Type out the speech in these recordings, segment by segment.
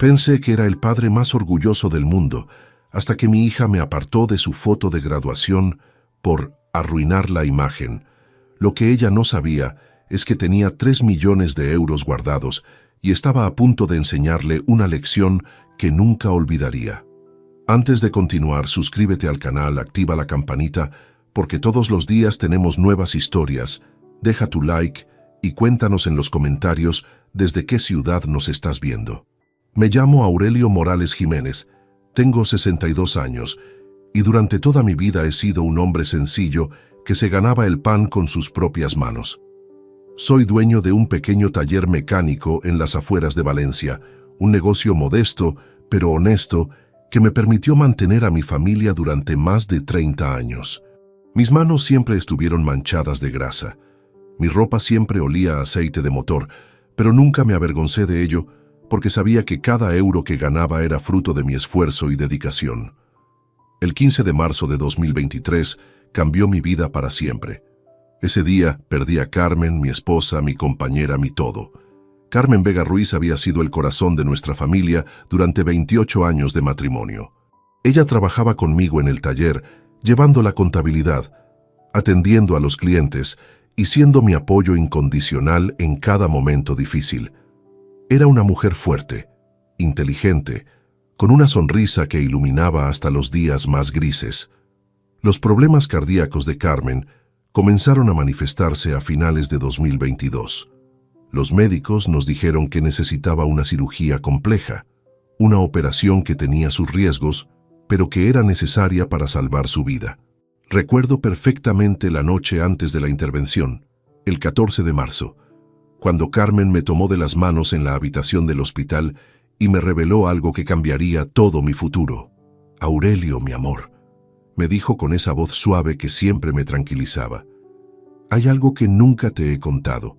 Pensé que era el padre más orgulloso del mundo, hasta que mi hija me apartó de su foto de graduación por arruinar la imagen. Lo que ella no sabía es que tenía 3 millones de euros guardados y estaba a punto de enseñarle una lección que nunca olvidaría. Antes de continuar, suscríbete al canal, activa la campanita, porque todos los días tenemos nuevas historias. Deja tu like y cuéntanos en los comentarios desde qué ciudad nos estás viendo. Me llamo Aurelio Morales Jiménez, tengo 62 años y durante toda mi vida he sido un hombre sencillo que se ganaba el pan con sus propias manos. Soy dueño de un pequeño taller mecánico en las afueras de Valencia, un negocio modesto pero honesto que me permitió mantener a mi familia durante más de 30 años. Mis manos siempre estuvieron manchadas de grasa. Mi ropa siempre olía a aceite de motor, pero nunca me avergoncé de ello porque sabía que cada euro que ganaba era fruto de mi esfuerzo y dedicación. El 15 de marzo de 2023 cambió mi vida para siempre. Ese día perdí a Carmen, mi esposa, mi compañera, mi todo. Carmen Vega Ruiz había sido el corazón de nuestra familia durante 28 años de matrimonio. Ella trabajaba conmigo en el taller, llevando la contabilidad, atendiendo a los clientes y siendo mi apoyo incondicional en cada momento difícil. Era una mujer fuerte, inteligente, con una sonrisa que iluminaba hasta los días más grises. Los problemas cardíacos de Carmen comenzaron a manifestarse a finales de 2022. Los médicos nos dijeron que necesitaba una cirugía compleja, una operación que tenía sus riesgos, pero que era necesaria para salvar su vida. Recuerdo perfectamente la noche antes de la intervención, el 14 de marzo, cuando Carmen me tomó de las manos en la habitación del hospital y me reveló algo que cambiaría todo mi futuro. «Aurelio, mi amor», me dijo con esa voz suave que siempre me tranquilizaba. «Hay algo que nunca te he contado.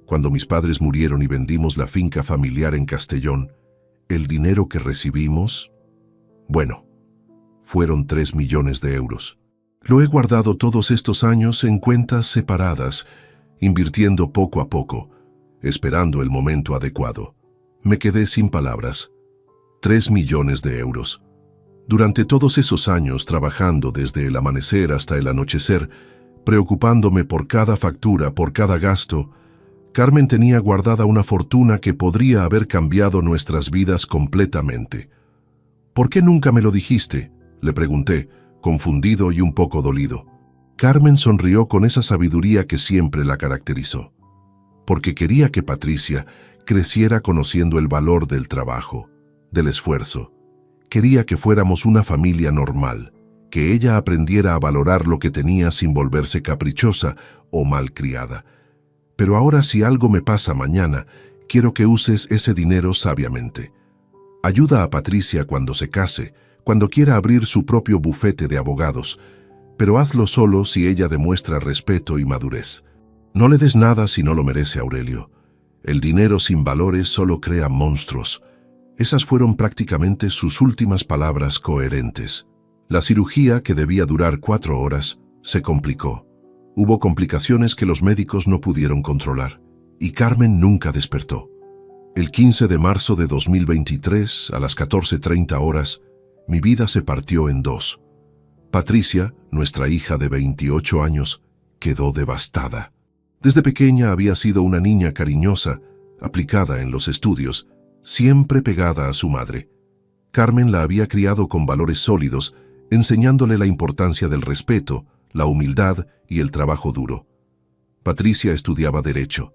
Cuando mis padres murieron y vendimos la finca familiar en Castellón, el dinero que recibimos, bueno, fueron 3 millones de euros. Lo he guardado todos estos años en cuentas separadas, invirtiendo poco a poco, esperando el momento adecuado. Me quedé sin palabras. 3 millones de euros. Durante todos esos años trabajando desde el amanecer hasta el anochecer, preocupándome por cada factura, por cada gasto, Carmen tenía guardada una fortuna que podría haber cambiado nuestras vidas completamente. «¿Por qué nunca me lo dijiste?», le pregunté, confundido y un poco dolido. Carmen sonrió con esa sabiduría que siempre la caracterizó. «Porque quería que Patricia creciera conociendo el valor del trabajo, del esfuerzo. Quería que fuéramos una familia normal, que ella aprendiera a valorar lo que tenía sin volverse caprichosa o malcriada. Pero ahora, si algo me pasa mañana, quiero que uses ese dinero sabiamente. Ayuda a Patricia cuando se case, cuando quiera abrir su propio bufete de abogados, pero hazlo solo si ella demuestra respeto y madurez. No le des nada si no lo merece, Aurelio. El dinero sin valores solo crea monstruos». Esas fueron prácticamente sus últimas palabras coherentes. La cirugía, que debía durar 4 horas, se complicó. Hubo complicaciones que los médicos no pudieron controlar, y Carmen nunca despertó. El 15 de marzo de 2023, a las 14:30 horas, mi vida se partió en dos. Patricia, nuestra hija de 28 años, quedó devastada. Desde pequeña había sido una niña cariñosa, aplicada en los estudios, siempre pegada a su madre. Carmen la había criado con valores sólidos, enseñándole la importancia del respeto, la humildad y el trabajo duro. Patricia estudiaba Derecho.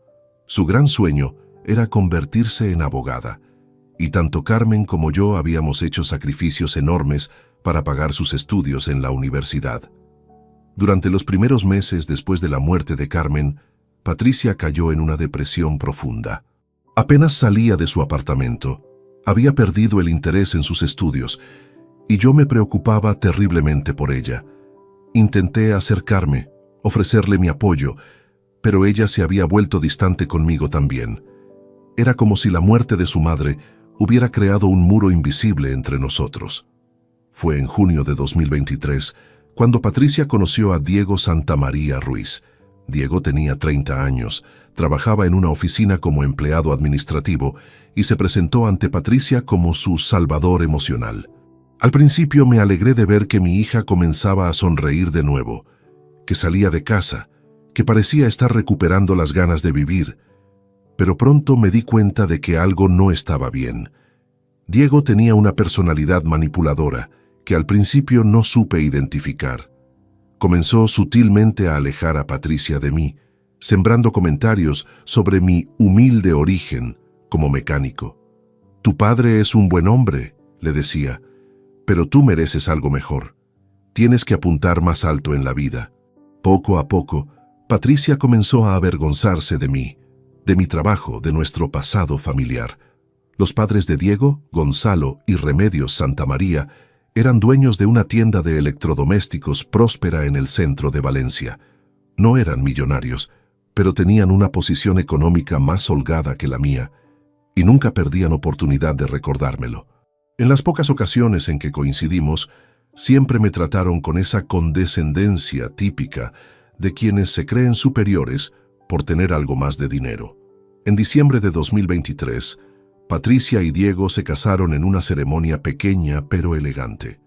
Su gran sueño era convertirse en abogada, y tanto Carmen como yo habíamos hecho sacrificios enormes para pagar sus estudios en la universidad. Durante los primeros meses después de la muerte de Carmen, Patricia cayó en una depresión profunda. Apenas salía de su apartamento, había perdido el interés en sus estudios, y yo me preocupaba terriblemente por ella. Intenté acercarme, ofrecerle mi apoyo, pero ella se había vuelto distante conmigo también. Era como si la muerte de su madre hubiera creado un muro invisible entre nosotros. Fue en junio de 2023 cuando Patricia conoció a Diego Santamaría Ruiz. Diego tenía 30 años, trabajaba en una oficina como empleado administrativo y se presentó ante Patricia como su salvador emocional. Al principio me alegré de ver que mi hija comenzaba a sonreír de nuevo, que salía de casa, que parecía estar recuperando las ganas de vivir, pero pronto me di cuenta de que algo no estaba bien. Diego tenía una personalidad manipuladora que al principio no supe identificar. Comenzó sutilmente a alejar a Patricia de mí, sembrando comentarios sobre mi humilde origen como mecánico. «Tu padre es un buen hombre», le decía, «pero tú mereces algo mejor. Tienes que apuntar más alto en la vida». Poco a poco, Patricia comenzó a avergonzarse de mí, de mi trabajo, de nuestro pasado familiar. Los padres de Diego, Gonzalo y Remedios Santamaría, eran dueños de una tienda de electrodomésticos próspera en el centro de Valencia. No eran millonarios, pero tenían una posición económica más holgada que la mía, y nunca perdían oportunidad de recordármelo. En las pocas ocasiones en que coincidimos, siempre me trataron con esa condescendencia típica de quienes se creen superiores por tener algo más de dinero. En diciembre de 2023, Patricia y Diego se casaron en una ceremonia pequeña pero elegante.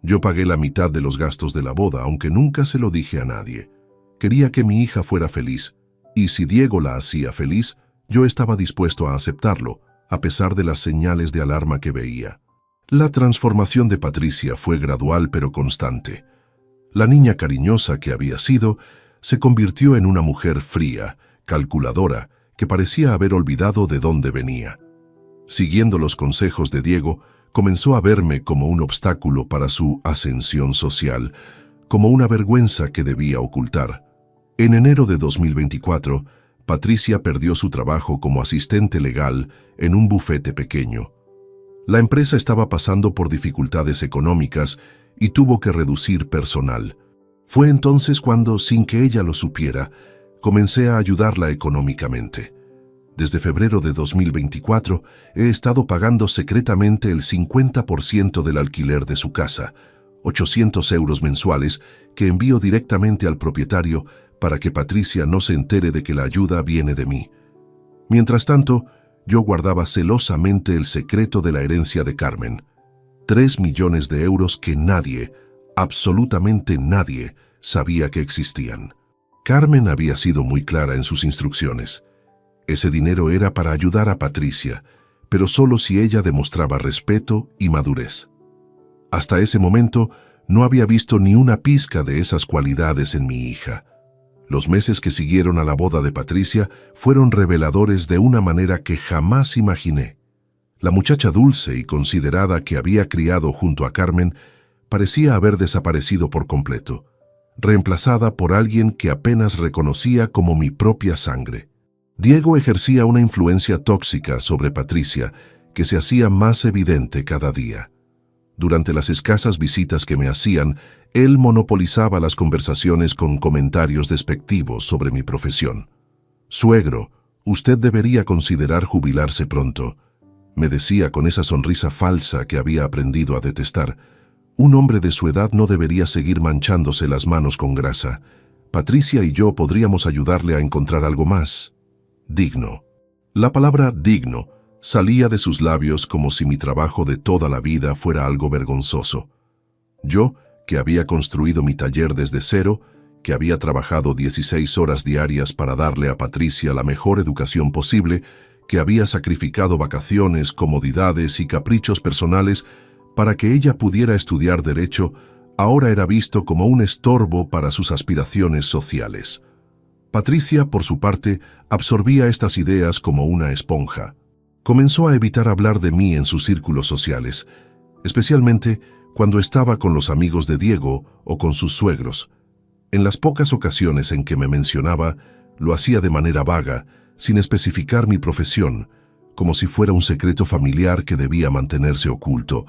Yo pagué la mitad de los gastos de la boda, aunque nunca se lo dije a nadie. Quería que mi hija fuera feliz, y si Diego la hacía feliz, yo estaba dispuesto a aceptarlo, a pesar de las señales de alarma que veía. La transformación de Patricia fue gradual pero constante. La niña cariñosa que había sido se convirtió en una mujer fría, calculadora, que parecía haber olvidado de dónde venía. Siguiendo los consejos de Diego, comenzó a verme como un obstáculo para su ascensión social, como una vergüenza que debía ocultar. En enero de 2024, Patricia perdió su trabajo como asistente legal en un bufete pequeño. La empresa estaba pasando por dificultades económicas y tuvo que reducir personal. Fue entonces cuando, sin que ella lo supiera, comencé a ayudarla económicamente. Desde febrero de 2024 he estado pagando secretamente el 50% del alquiler de su casa, 800 euros mensuales que envío directamente al propietario para que Patricia no se entere de que la ayuda viene de mí. Mientras tanto, yo guardaba celosamente el secreto de la herencia de Carmen. 3 millones de euros que nadie, absolutamente nadie, sabía que existían. Carmen había sido muy clara en sus instrucciones. Ese dinero era para ayudar a Patricia, pero solo si ella demostraba respeto y madurez. Hasta ese momento no había visto ni una pizca de esas cualidades en mi hija. Los meses que siguieron a la boda de Patricia fueron reveladores de una manera que jamás imaginé. La muchacha dulce y considerada que había criado junto a Carmen parecía haber desaparecido por completo, reemplazada por alguien que apenas reconocía como mi propia sangre. Diego ejercía una influencia tóxica sobre Patricia que se hacía más evidente cada día. Durante las escasas visitas que me hacían, él monopolizaba las conversaciones con comentarios despectivos sobre mi profesión. «Suegro, usted debería considerar jubilarse pronto», me decía con esa sonrisa falsa que había aprendido a detestar. «Un hombre de su edad no debería seguir manchándose las manos con grasa. Patricia y yo podríamos ayudarle a encontrar algo más digno». La palabra digno salía de sus labios como si mi trabajo de toda la vida fuera algo vergonzoso. Yo, que había construido mi taller desde cero, que había trabajado 16 horas diarias para darle a Patricia la mejor educación posible, que había sacrificado vacaciones, comodidades y caprichos personales para que ella pudiera estudiar Derecho, ahora era visto como un estorbo para sus aspiraciones sociales. Patricia, por su parte, absorbía estas ideas como una esponja. Comenzó a evitar hablar de mí en sus círculos sociales, especialmente cuando estaba con los amigos de Diego o con sus suegros. En las pocas ocasiones en que me mencionaba, lo hacía de manera vaga, sin especificar mi profesión, como si fuera un secreto familiar que debía mantenerse oculto.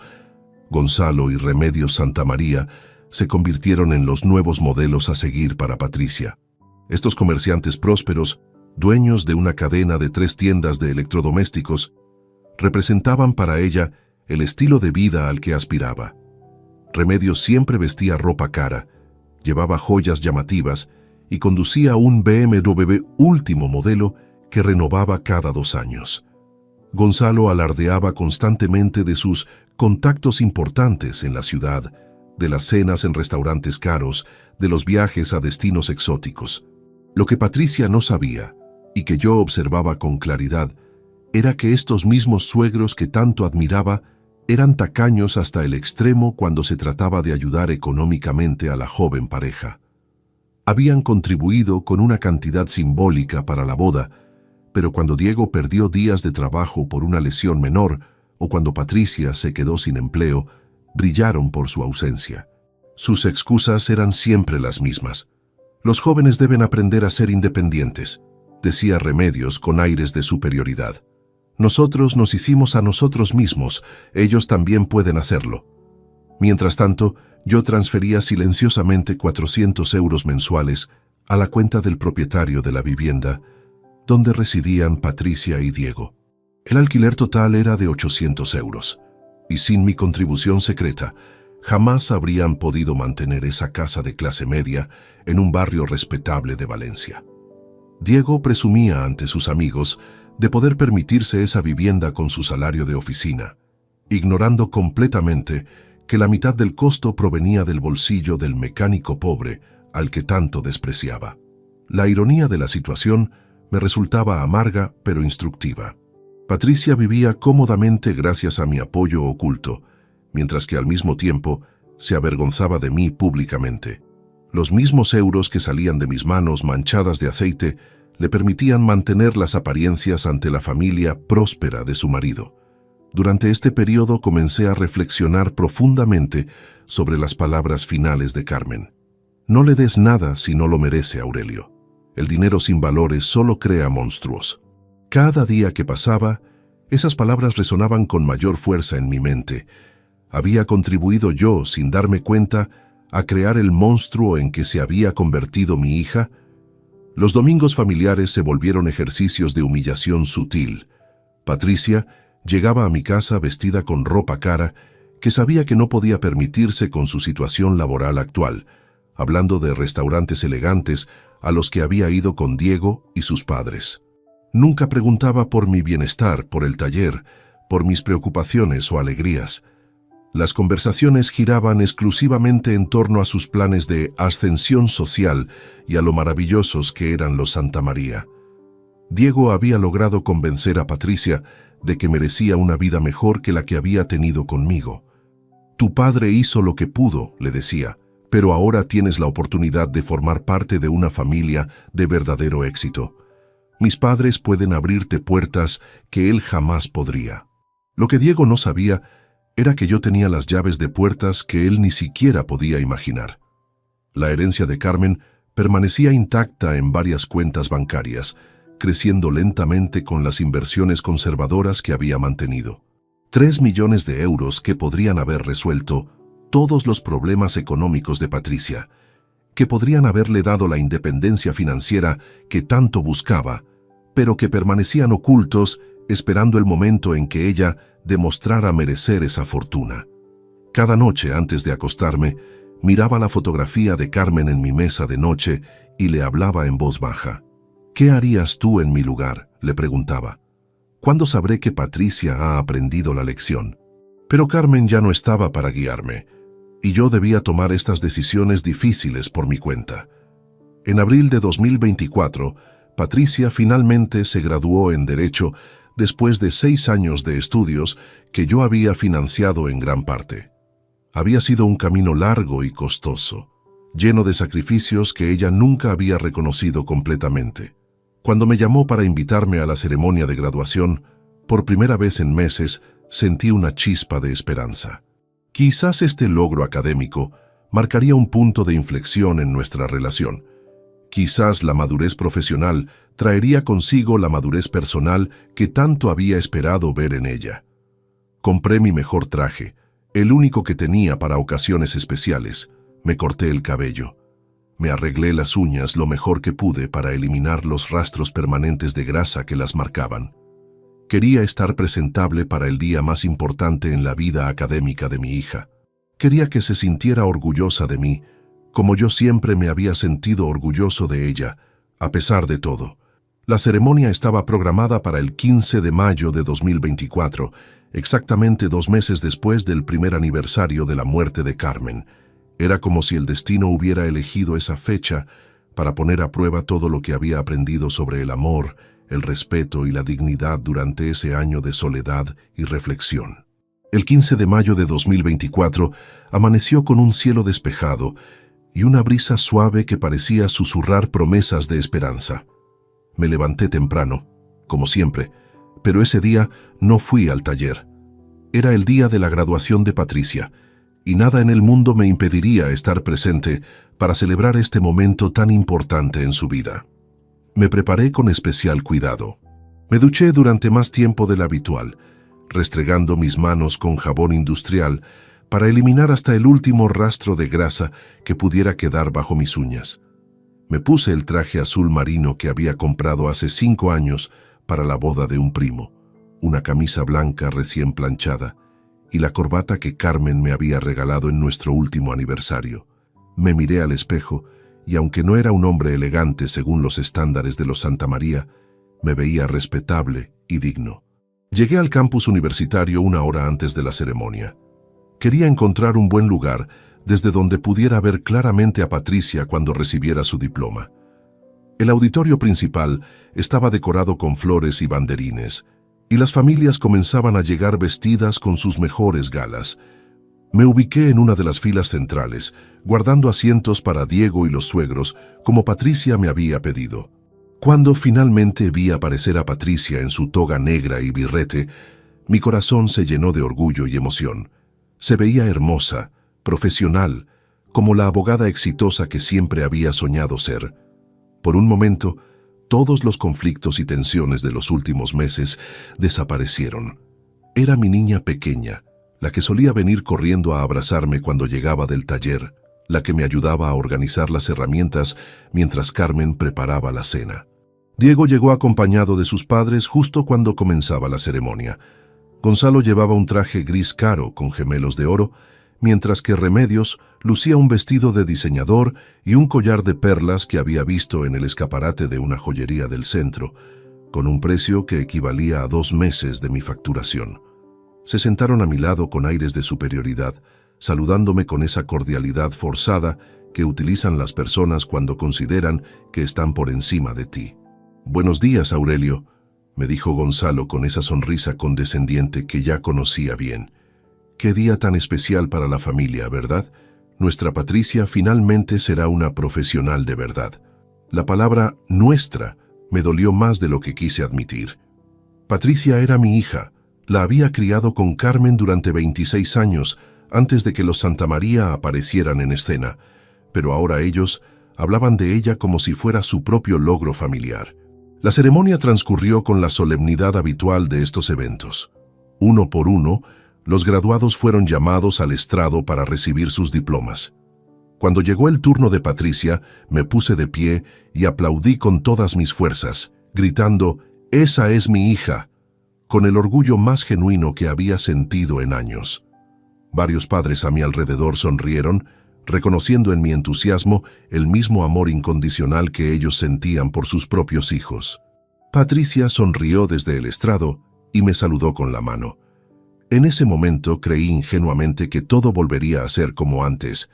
Gonzalo y Remedios Santamaría se convirtieron en los nuevos modelos a seguir para Patricia. Estos comerciantes prósperos, dueños de una cadena de 3 tiendas de electrodomésticos, representaban para ella el estilo de vida al que aspiraba. Remedios siempre vestía ropa cara, llevaba joyas llamativas y conducía un BMW último modelo que renovaba cada 2 años. Gonzalo alardeaba constantemente de sus contactos importantes en la ciudad, de las cenas en restaurantes caros, de los viajes a destinos exóticos. Lo que Patricia no sabía, y que yo observaba con claridad, era que estos mismos suegros que tanto admiraba eran tacaños hasta el extremo cuando se trataba de ayudar económicamente a la joven pareja. Habían contribuido con una cantidad simbólica para la boda, pero cuando Diego perdió días de trabajo por una lesión menor o cuando Patricia se quedó sin empleo, brillaron por su ausencia. Sus excusas eran siempre las mismas. Los jóvenes deben aprender a ser independientes, decía Remedios con aires de superioridad. Nosotros nos hicimos a nosotros mismos, ellos también pueden hacerlo. Mientras tanto, yo transfería silenciosamente 400 euros mensuales a la cuenta del propietario de la vivienda, donde residían Patricia y Diego. El alquiler total era de 800 euros, y sin mi contribución secreta, jamás habrían podido mantener esa casa de clase media en un barrio respetable de Valencia. Diego presumía ante sus amigos de poder permitirse esa vivienda con su salario de oficina, ignorando completamente que la mitad del costo provenía del bolsillo del mecánico pobre al que tanto despreciaba. La ironía de la situación me resultaba amarga pero instructiva. Patricia vivía cómodamente gracias a mi apoyo oculto, mientras que al mismo tiempo se avergonzaba de mí públicamente. Los mismos euros que salían de mis manos manchadas de aceite le permitían mantener las apariencias ante la familia próspera de su marido. Durante este periodo comencé a reflexionar profundamente sobre las palabras finales de Carmen. No le des nada si no lo merece, Aurelio. El dinero sin valores solo crea monstruos. Cada día que pasaba, esas palabras resonaban con mayor fuerza en mi mente. Había contribuido yo, sin darme cuenta, a crear el monstruo en que se había convertido mi hija. Los domingos familiares se volvieron ejercicios de humillación sutil. Patricia llegaba a mi casa vestida con ropa cara que sabía que no podía permitirse con su situación laboral actual, hablando de restaurantes elegantes a los que había ido con Diego y sus padres. Nunca preguntaba por mi bienestar, por el taller, por mis preocupaciones o alegrías. Las conversaciones giraban exclusivamente en torno a sus planes de ascensión social y a lo maravillosos que eran los Santa María. Diego había logrado convencer a Patricia de que merecía una vida mejor que la que había tenido conmigo. Tu padre hizo lo que pudo, le decía, pero ahora tienes la oportunidad de formar parte de una familia de verdadero éxito. Mis padres pueden abrirte puertas que él jamás podría. Lo que Diego no sabía era que yo tenía las llaves de puertas que él ni siquiera podía imaginar. La herencia de Carmen permanecía intacta en varias cuentas bancarias, creciendo lentamente con las inversiones conservadoras que había mantenido. 3 millones de euros que podrían haber resuelto todos los problemas económicos de Patricia, que podrían haberle dado la independencia financiera que tanto buscaba, pero que permanecían ocultos esperando el momento en que ella demostrara merecer esa fortuna. Cada noche antes de acostarme, miraba la fotografía de Carmen en mi mesa de noche y le hablaba en voz baja. ¿Qué harías tú en mi lugar?, le preguntaba. ¿Cuándo sabré que Patricia ha aprendido la lección? Pero Carmen ya no estaba para guiarme, y yo debía tomar estas decisiones difíciles por mi cuenta. En abril de 2024, Patricia finalmente se graduó en Derecho después de 6 años de estudios que yo había financiado en gran parte. Había sido un camino largo y costoso, lleno de sacrificios que ella nunca había reconocido completamente. Cuando me llamó para invitarme a la ceremonia de graduación, por primera vez en meses sentí una chispa de esperanza. Quizás este logro académico marcaría un punto de inflexión en nuestra relación. Quizás la madurez profesional traería consigo la madurez personal que tanto había esperado ver en ella. Compré mi mejor traje, el único que tenía para ocasiones especiales. Me corté el cabello. Me arreglé las uñas lo mejor que pude para eliminar los rastros permanentes de grasa que las marcaban. Quería estar presentable para el día más importante en la vida académica de mi hija. Quería que se sintiera orgullosa de mí, como yo siempre me había sentido orgulloso de ella, a pesar de todo. La ceremonia estaba programada para el 15 de mayo de 2024, exactamente 2 meses después del primer aniversario de la muerte de Carmen. Era como si el destino hubiera elegido esa fecha para poner a prueba todo lo que había aprendido sobre el amor, el respeto y la dignidad durante ese año de soledad y reflexión. El 15 de mayo de 2024 amaneció con un cielo despejado y una brisa suave que parecía susurrar promesas de esperanza. Me levanté temprano, como siempre, pero ese día no fui al taller. Era el día de la graduación de Patricia, y nada en el mundo me impediría estar presente para celebrar este momento tan importante en su vida. Me preparé con especial cuidado. Me duché durante más tiempo del habitual, restregando mis manos con jabón industrial para eliminar hasta el último rastro de grasa que pudiera quedar bajo mis uñas. Me puse el traje azul marino que había comprado hace 5 años para la boda de un primo, una camisa blanca recién planchada y la corbata que Carmen me había regalado en nuestro último aniversario. Me miré al espejo y aunque no era un hombre elegante según los estándares de los Santa María, me veía respetable y digno. Llegué al campus universitario 1 hora antes de la ceremonia. Quería encontrar un buen lugar desde donde pudiera ver claramente a Patricia cuando recibiera su diploma. El auditorio principal estaba decorado con flores y banderines, y las familias comenzaban a llegar vestidas con sus mejores galas. Me ubiqué en una de las filas centrales, guardando asientos para Diego y los suegros, como Patricia me había pedido. Cuando finalmente vi aparecer a Patricia en su toga negra y birrete, mi corazón se llenó de orgullo y emoción. Se veía hermosa, profesional, como la abogada exitosa que siempre había soñado ser. Por un momento, todos los conflictos y tensiones de los últimos meses desaparecieron. Era mi niña pequeña, la que solía venir corriendo a abrazarme cuando llegaba del taller, la que me ayudaba a organizar las herramientas mientras Carmen preparaba la cena. Diego llegó acompañado de sus padres justo cuando comenzaba la ceremonia. Gonzalo llevaba un traje gris claro con gemelos de oro, mientras que Remedios lucía un vestido de diseñador y un collar de perlas que había visto en el escaparate de una joyería del centro, con un precio que equivalía a 2 meses de mi facturación. Se sentaron a mi lado con aires de superioridad, saludándome con esa cordialidad forzada que utilizan las personas cuando consideran que están por encima de ti. «Buenos días, Aurelio», me dijo Gonzalo con esa sonrisa condescendiente que ya conocía bien. «Qué día tan especial para la familia, ¿verdad? Nuestra Patricia finalmente será una profesional de verdad». La palabra «nuestra» me dolió más de lo que quise admitir. Patricia era mi hija. La había criado con Carmen durante 26 años antes de que los Santa María aparecieran en escena, pero ahora ellos hablaban de ella como si fuera su propio logro familiar. La ceremonia transcurrió con la solemnidad habitual de estos eventos. Uno por uno, los graduados fueron llamados al estrado para recibir sus diplomas. Cuando llegó el turno de Patricia, me puse de pie y aplaudí con todas mis fuerzas, gritando, «¡Esa es mi hija!», con el orgullo más genuino que había sentido en años. Varios padres a mi alrededor sonrieron, reconociendo en mi entusiasmo el mismo amor incondicional que ellos sentían por sus propios hijos. Patricia sonrió desde el estrado y me saludó con la mano. En ese momento creí ingenuamente que todo volvería a ser como antes,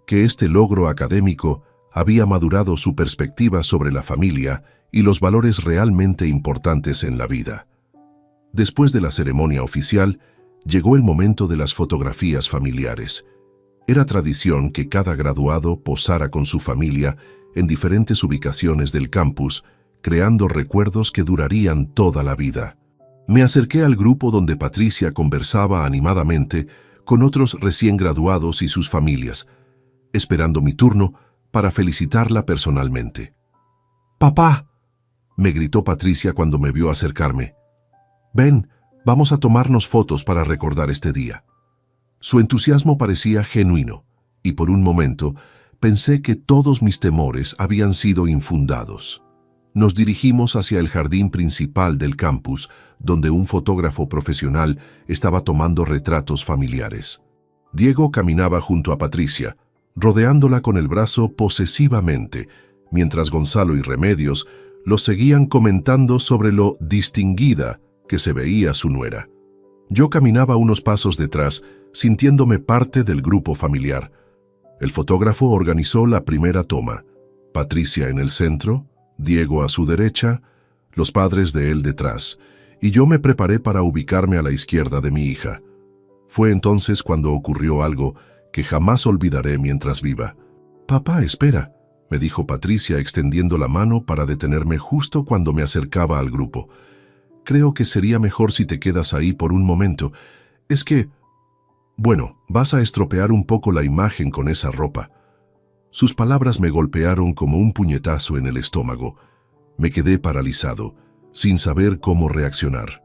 que este logro académico había madurado su perspectiva sobre la familia y los valores realmente importantes en la vida. Después de la ceremonia oficial, llegó el momento de las fotografías familiares. Era tradición que cada graduado posara con su familia en diferentes ubicaciones del campus, creando recuerdos que durarían toda la vida. Me acerqué al grupo donde Patricia conversaba animadamente con otros recién graduados y sus familias, esperando mi turno para felicitarla personalmente. «¡Papá!», me gritó Patricia cuando me vio acercarme. «Ven, vamos a tomarnos fotos para recordar este día». Su entusiasmo parecía genuino, y por un momento pensé que todos mis temores habían sido infundados. Nos dirigimos hacia el jardín principal del campus, donde un fotógrafo profesional estaba tomando retratos familiares. Diego caminaba junto a Patricia, rodeándola con el brazo posesivamente, mientras Gonzalo y Remedios los seguían comentando sobre lo distinguida que se veía su nuera. Yo caminaba unos pasos detrás, sintiéndome parte del grupo familiar. El fotógrafo organizó la primera toma. Patricia en el centro, Diego a su derecha, los padres de él detrás, y yo me preparé para ubicarme a la izquierda de mi hija. Fue entonces cuando ocurrió algo que jamás olvidaré mientras viva. «Papá, espera», me dijo Patricia extendiendo la mano para detenerme justo cuando me acercaba al grupo. «Creo que sería mejor si te quedas ahí por un momento. Es que... bueno, vas a estropear un poco la imagen con esa ropa». Sus palabras me golpearon como un puñetazo en el estómago. Me quedé paralizado, sin saber cómo reaccionar.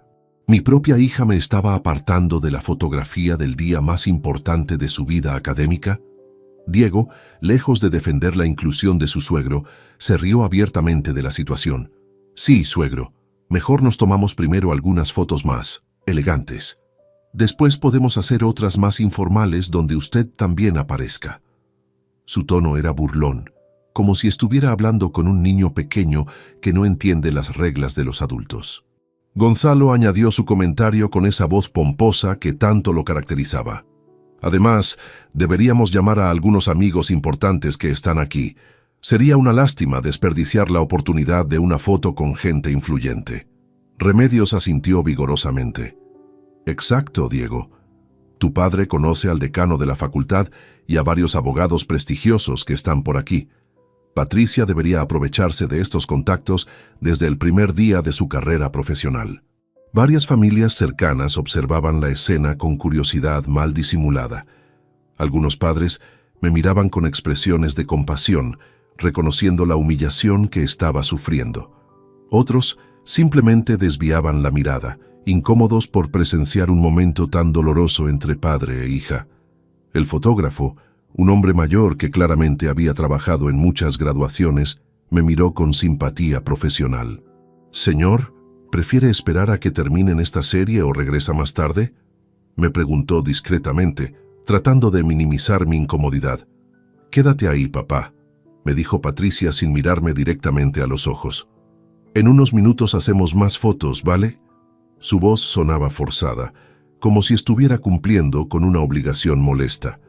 Mi propia hija me estaba apartando de la fotografía del día más importante de su vida académica. Diego, lejos de defender la inclusión de su suegro, se rió abiertamente de la situación. «Sí, suegro, mejor nos tomamos primero algunas fotos más elegantes. Después podemos hacer otras más informales donde usted también aparezca». Su tono era burlón, como si estuviera hablando con un niño pequeño que no entiende las reglas de los adultos. Gonzalo añadió su comentario con esa voz pomposa que tanto lo caracterizaba. «Además, deberíamos llamar a algunos amigos importantes que están aquí. Sería una lástima desperdiciar la oportunidad de una foto con gente influyente». Remedios asintió vigorosamente. «Exacto, Diego. Tu padre conoce al decano de la facultad y a varios abogados prestigiosos que están por aquí. Patricia debería aprovecharse de estos contactos desde el primer día de su carrera profesional». Varias familias cercanas observaban la escena con curiosidad mal disimulada. Algunos padres me miraban con expresiones de compasión, reconociendo la humillación que estaba sufriendo. Otros simplemente desviaban la mirada, incómodos por presenciar un momento tan doloroso entre padre e hija. El fotógrafo, un hombre mayor que claramente había trabajado en muchas graduaciones, me miró con simpatía profesional. «Señor, ¿prefiere esperar a que terminen esta serie o regresa más tarde?», me preguntó discretamente, tratando de minimizar mi incomodidad. «Quédate ahí, papá», me dijo Patricia sin mirarme directamente a los ojos. «En unos minutos hacemos más fotos, ¿vale?». Su voz sonaba forzada, como si estuviera cumpliendo con una obligación molesta.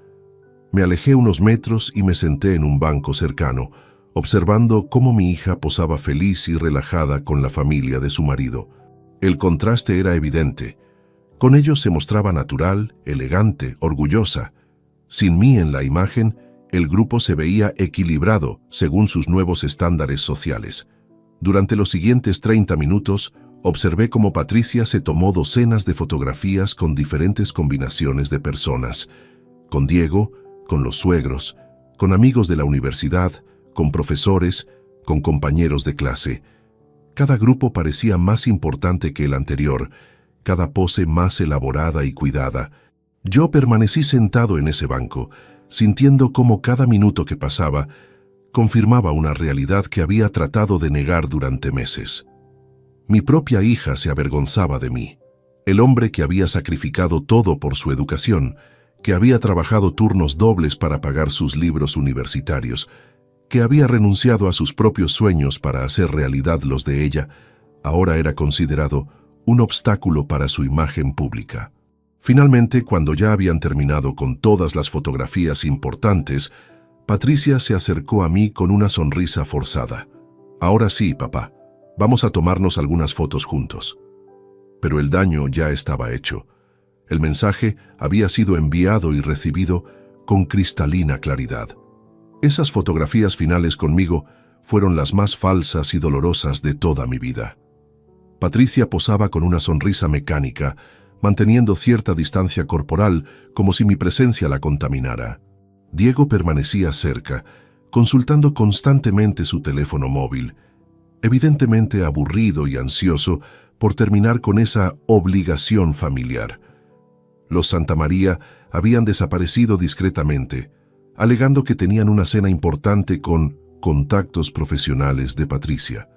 Me alejé unos metros y me senté en un banco cercano, observando cómo mi hija posaba feliz y relajada con la familia de su marido. El contraste era evidente. Con ellos se mostraba natural, elegante, orgullosa. Sin mí en la imagen, el grupo se veía equilibrado según sus nuevos estándares sociales. Durante los siguientes 30 minutos, observé cómo Patricia se tomó docenas de fotografías con diferentes combinaciones de personas. Con Diego, con los suegros, con amigos de la universidad, con profesores, con compañeros de clase. Cada grupo parecía más importante que el anterior, cada pose más elaborada y cuidada. Yo permanecí sentado en ese banco, sintiendo cómo cada minuto que pasaba confirmaba una realidad que había tratado de negar durante meses. Mi propia hija se avergonzaba de mí. El hombre que había sacrificado todo por su educación, que había trabajado turnos dobles para pagar sus libros universitarios, que había renunciado a sus propios sueños para hacer realidad los de ella, ahora era considerado un obstáculo para su imagen pública. Finalmente, cuando ya habían terminado con todas las fotografías importantes, Patricia se acercó a mí con una sonrisa forzada. «Ahora sí, papá, vamos a tomarnos algunas fotos juntos». Pero el daño ya estaba hecho. El mensaje había sido enviado y recibido con cristalina claridad. Esas fotografías finales conmigo fueron las más falsas y dolorosas de toda mi vida. Patricia posaba con una sonrisa mecánica, manteniendo cierta distancia corporal como si mi presencia la contaminara. Diego permanecía cerca, consultando constantemente su teléfono móvil, evidentemente aburrido y ansioso por terminar con esa obligación familiar. Los Santamaría habían desaparecido discretamente, alegando que tenían una cena importante con contactos profesionales de Patricia.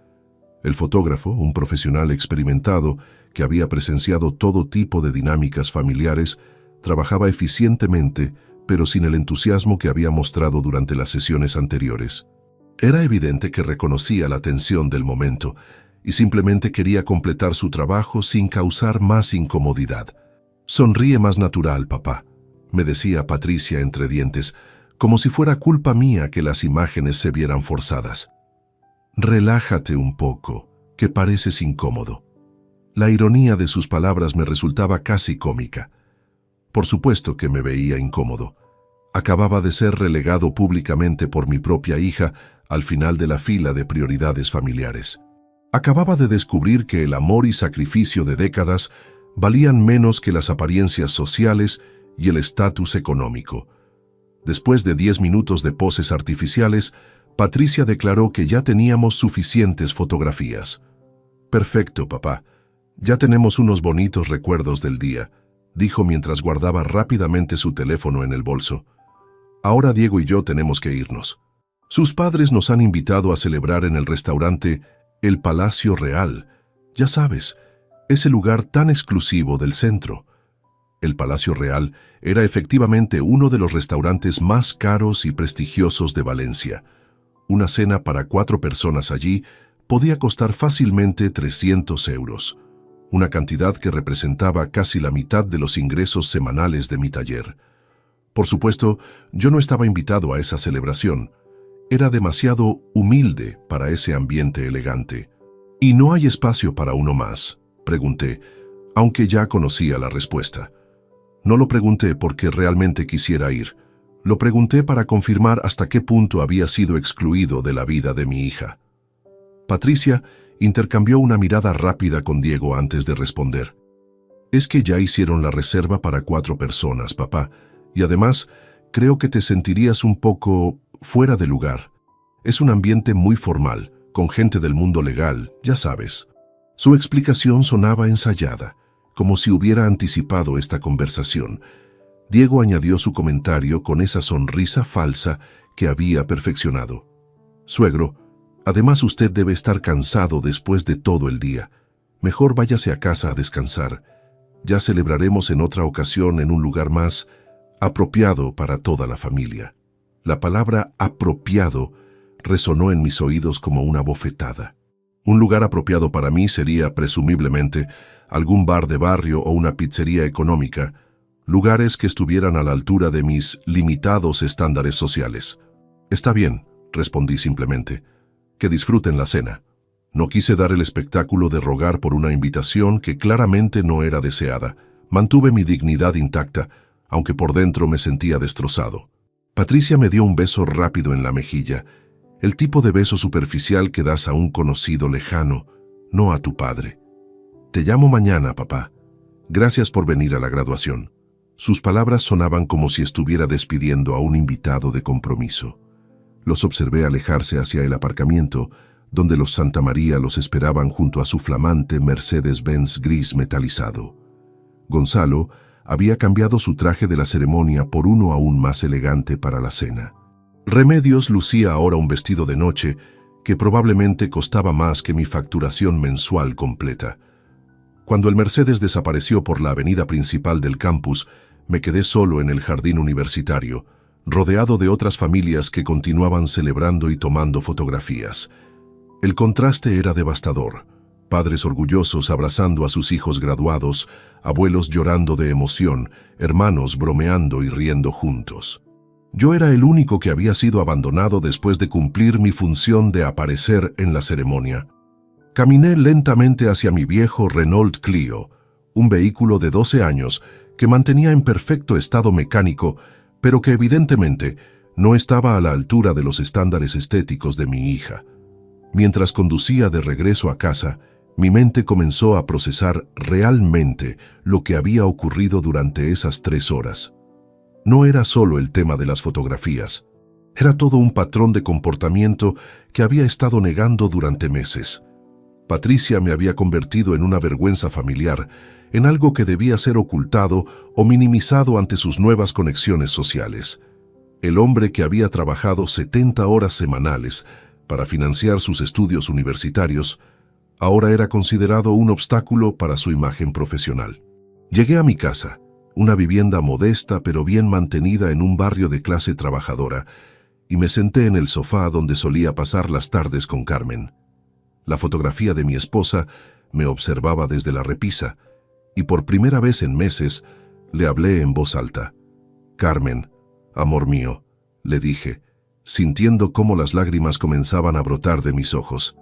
El fotógrafo, un profesional experimentado que había presenciado todo tipo de dinámicas familiares, trabajaba eficientemente, pero sin el entusiasmo que había mostrado durante las sesiones anteriores. Era evidente que reconocía la tensión del momento y simplemente quería completar su trabajo sin causar más incomodidad. «Sonríe más natural, papá», me decía Patricia entre dientes, como si fuera culpa mía que las imágenes se vieran forzadas. «Relájate un poco, que pareces incómodo». La ironía de sus palabras me resultaba casi cómica. Por supuesto que me veía incómodo. Acababa de ser relegado públicamente por mi propia hija al final de la fila de prioridades familiares. Acababa de descubrir que el amor y sacrificio de décadas valían menos que las apariencias sociales y el estatus económico. Después de 10 minutos de poses artificiales, Patricia declaró que ya teníamos suficientes fotografías. «Perfecto, papá. Ya tenemos unos bonitos recuerdos del día», dijo mientras guardaba rápidamente su teléfono en el bolso. «Ahora Diego y yo tenemos que irnos. Sus padres nos han invitado a celebrar en el restaurante El Palacio Real. Ya sabes, ese lugar tan exclusivo del centro». El Palacio Real era efectivamente uno de los restaurantes más caros y prestigiosos de Valencia. Una cena para 4 personas allí podía costar fácilmente 300 euros, una cantidad que representaba casi la mitad de los ingresos semanales de mi taller. Por supuesto, yo no estaba invitado a esa celebración. Era demasiado humilde para ese ambiente elegante. «¿Y no hay espacio para uno más?», pregunté, aunque ya conocía la respuesta. No lo pregunté porque realmente quisiera ir. Lo pregunté para confirmar hasta qué punto había sido excluido de la vida de mi hija. Patricia intercambió una mirada rápida con Diego antes de responder. «Es que ya hicieron la reserva para 4 personas, papá, y además creo que te sentirías un poco fuera de lugar. Es un ambiente muy formal, con gente del mundo legal, ya sabes». Su explicación sonaba ensayada, como si hubiera anticipado esta conversación. Diego añadió su comentario con esa sonrisa falsa que había perfeccionado. «Suegro, además usted debe estar cansado después de todo el día. Mejor váyase a casa a descansar. Ya celebraremos en otra ocasión en un lugar más apropiado para toda la familia». La palabra apropiado resonó en mis oídos como una bofetada. Un lugar apropiado para mí sería, presumiblemente, algún bar de barrio o una pizzería económica, lugares que estuvieran a la altura de mis limitados estándares sociales. «Está bien», respondí simplemente. «Que disfruten la cena». No quise dar el espectáculo de rogar por una invitación que claramente no era deseada. Mantuve mi dignidad intacta, aunque por dentro me sentía destrozado. Patricia me dio un beso rápido en la mejilla, el tipo de beso superficial que das a un conocido lejano, no a tu padre. «Te llamo mañana, papá. Gracias por venir a la graduación». Sus palabras sonaban como si estuviera despidiendo a un invitado de compromiso. Los observé alejarse hacia el aparcamiento, donde los Santamaría los esperaban junto a su flamante Mercedes-Benz gris metalizado. Gonzalo había cambiado su traje de la ceremonia por uno aún más elegante para la cena. Remedios lucía ahora un vestido de noche que probablemente costaba más que mi facturación mensual completa. Cuando el Mercedes desapareció por la avenida principal del campus, me quedé solo en el jardín universitario, rodeado de otras familias que continuaban celebrando y tomando fotografías. El contraste era devastador. Padres orgullosos abrazando a sus hijos graduados, abuelos llorando de emoción, hermanos bromeando y riendo juntos. Yo era el único que había sido abandonado después de cumplir mi función de aparecer en la ceremonia. Caminé lentamente hacia mi viejo Renault Clio, un vehículo de 12 años que mantenía en perfecto estado mecánico, pero que evidentemente no estaba a la altura de los estándares estéticos de mi hija. Mientras conducía de regreso a casa, mi mente comenzó a procesar realmente lo que había ocurrido durante esas 3 horas. No era solo el tema de las fotografías, era todo un patrón de comportamiento que había estado negando durante meses. Patricia me había convertido en una vergüenza familiar, en algo que debía ser ocultado o minimizado ante sus nuevas conexiones sociales. El hombre que había trabajado 70 horas semanales para financiar sus estudios universitarios, ahora era considerado un obstáculo para su imagen profesional. Llegué a mi casa, una vivienda modesta pero bien mantenida en un barrio de clase trabajadora, y me senté en el sofá donde solía pasar las tardes con Carmen. La fotografía de mi esposa me observaba desde la repisa, y por primera vez en meses le hablé en voz alta. «Carmen, amor mío», le dije, sintiendo cómo las lágrimas comenzaban a brotar de mis ojos.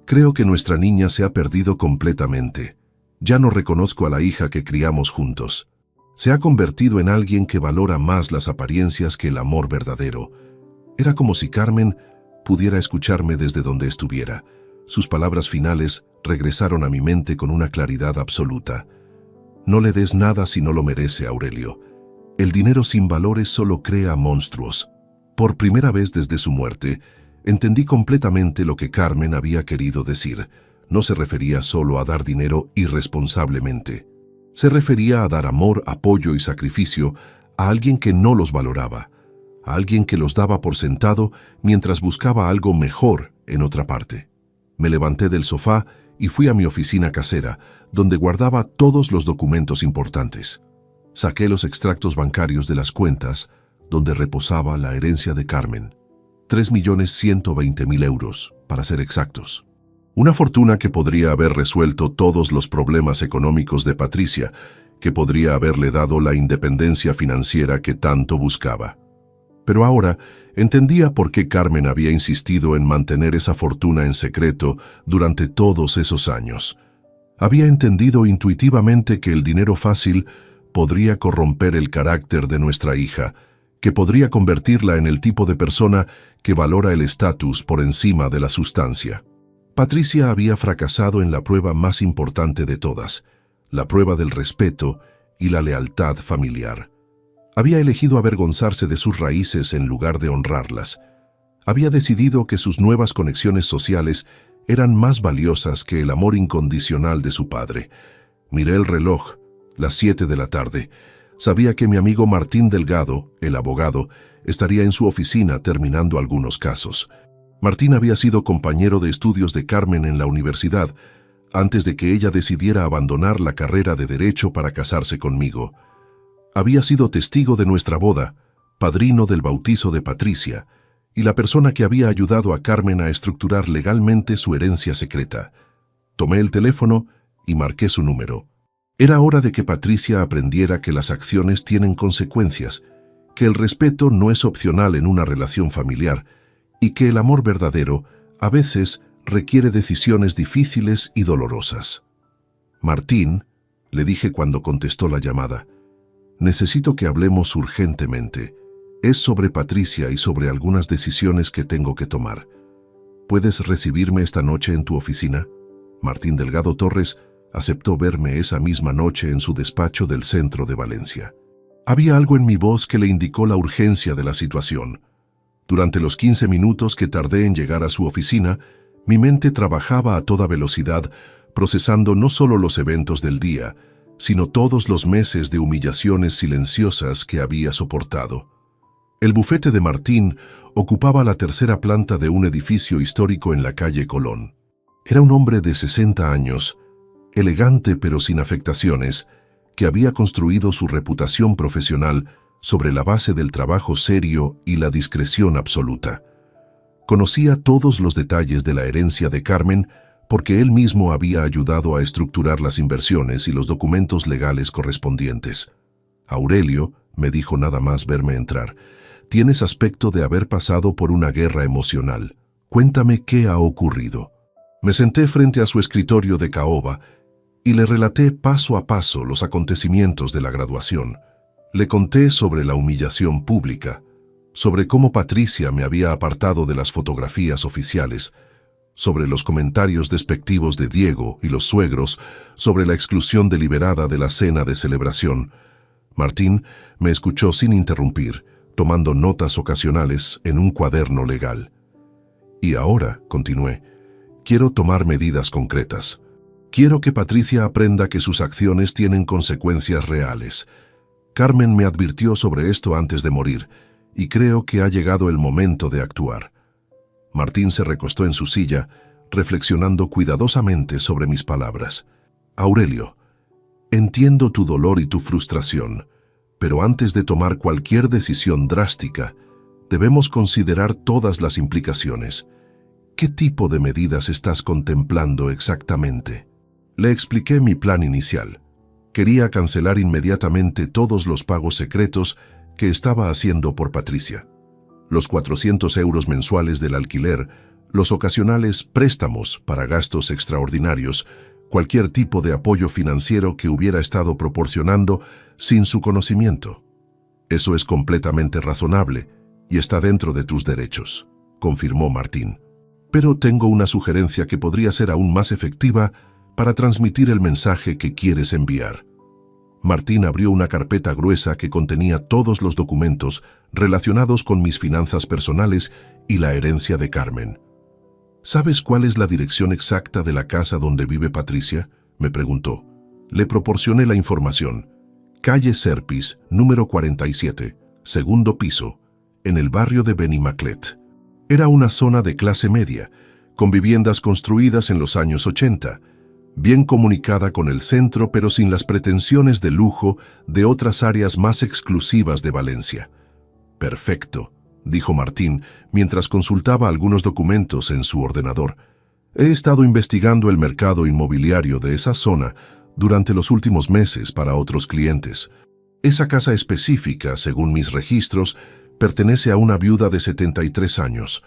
«Creo que nuestra niña se ha perdido completamente. Ya no reconozco a la hija que criamos juntos. Se ha convertido en alguien que valora más las apariencias que el amor verdadero». Era como si Carmen pudiera escucharme desde donde estuviera. Sus palabras finales regresaron a mi mente con una claridad absoluta. «No le des nada si no lo merece, Aurelio. El dinero sin valores solo crea monstruos». Por primera vez desde su muerte, entendí completamente lo que Carmen había querido decir. No se refería solo a dar dinero irresponsablemente. Se refería a dar amor, apoyo y sacrificio a alguien que no los valoraba, a alguien que los daba por sentado mientras buscaba algo mejor en otra parte. Me levanté del sofá y fui a mi oficina casera, donde guardaba todos los documentos importantes. Saqué los extractos bancarios de las cuentas, donde reposaba la herencia de Carmen. 3.120.000 euros, para ser exactos. Una fortuna que podría haber resuelto todos los problemas económicos de Patricia, que podría haberle dado la independencia financiera que tanto buscaba. Pero ahora entendía por qué Carmen había insistido en mantener esa fortuna en secreto durante todos esos años. Había entendido intuitivamente que el dinero fácil podría corromper el carácter de nuestra hija, que podría convertirla en el tipo de persona que valora el estatus por encima de la sustancia. Patricia había fracasado en la prueba más importante de todas, la prueba del respeto y la lealtad familiar. Había elegido avergonzarse de sus raíces en lugar de honrarlas. Había decidido que sus nuevas conexiones sociales eran más valiosas que el amor incondicional de su padre. Miré el reloj, las 7 de la tarde. Sabía que mi amigo Martín Delgado, el abogado, estaría en su oficina terminando algunos casos. Martín había sido compañero de estudios de Carmen en la universidad, antes de que ella decidiera abandonar la carrera de Derecho para casarse conmigo. Había sido testigo de nuestra boda, padrino del bautizo de Patricia, y la persona que había ayudado a Carmen a estructurar legalmente su herencia secreta. Tomé el teléfono y marqué su número. Era hora de que Patricia aprendiera que las acciones tienen consecuencias, que el respeto no es opcional en una relación familiar y que el amor verdadero a veces requiere decisiones difíciles y dolorosas. «Martín», le dije cuando contestó la llamada, «necesito que hablemos urgentemente. Es sobre Patricia y sobre algunas decisiones que tengo que tomar. ¿Puedes recibirme esta noche en tu oficina?» Martín Delgado Torres aceptó verme esa misma noche en su despacho del centro de Valencia. Había algo en mi voz que le indicó la urgencia de la situación. Durante los 15 minutos que tardé en llegar a su oficina, mi mente trabajaba a toda velocidad, procesando no solo los eventos del día, sino todos los meses de humillaciones silenciosas que había soportado. El bufete de Martín ocupaba la tercera planta de un edificio histórico en la calle Colón. Era un hombre de 60 años, elegante pero sin afectaciones, que había construido su reputación profesional sobre la base del trabajo serio y la discreción absoluta. Conocía todos los detalles de la herencia de Carmen porque él mismo había ayudado a estructurar las inversiones y los documentos legales correspondientes. «Aurelio», me dijo nada más verme entrar, «tienes aspecto de haber pasado por una guerra emocional. Cuéntame qué ha ocurrido». Me senté frente a su escritorio de caoba y le relaté paso a paso los acontecimientos de la graduación. Le conté sobre la humillación pública, sobre cómo Patricia me había apartado de las fotografías oficiales, sobre los comentarios despectivos de Diego y los suegros, sobre la exclusión deliberada de la cena de celebración. Martín me escuchó sin interrumpir, tomando notas ocasionales en un cuaderno legal. «Y ahora», continué, «quiero tomar medidas concretas. Quiero que Patricia aprenda que sus acciones tienen consecuencias reales. Carmen me advirtió sobre esto antes de morir, y creo que ha llegado el momento de actuar». Martín se recostó en su silla, reflexionando cuidadosamente sobre mis palabras. «Aurelio, entiendo tu dolor y tu frustración, pero antes de tomar cualquier decisión drástica, Debemos considerar todas las implicaciones. ¿Qué tipo de medidas estás contemplando exactamente? Le expliqué mi plan inicial. Quería cancelar inmediatamente todos los pagos secretos que estaba haciendo por Patricia. Los 400 euros mensuales del alquiler, los ocasionales préstamos para gastos extraordinarios, cualquier tipo de apoyo financiero que hubiera estado proporcionando sin su conocimiento. Eso es completamente razonable y está dentro de tus derechos, confirmó Martín. Pero tengo una sugerencia que podría ser aún más efectiva para transmitir el mensaje que quieres enviar. Martín abrió una carpeta gruesa que contenía todos los documentos relacionados con mis finanzas personales y la herencia de Carmen. ¿Sabes cuál es la dirección exacta de la casa donde vive Patricia?, me preguntó. Le proporcioné la información. Calle Serpis, número 47, segundo piso, en el barrio de Benimaclet. Era una zona de clase media, con viviendas construidas en los años 80, bien comunicada con el centro pero sin las pretensiones de lujo de otras áreas más exclusivas de Valencia. Perfecto, dijo Martín mientras consultaba algunos documentos en su ordenador. He estado investigando el mercado inmobiliario de esa zona durante los últimos meses para otros clientes. Esa casa específica, según mis registros, pertenece a una viuda de 73 años,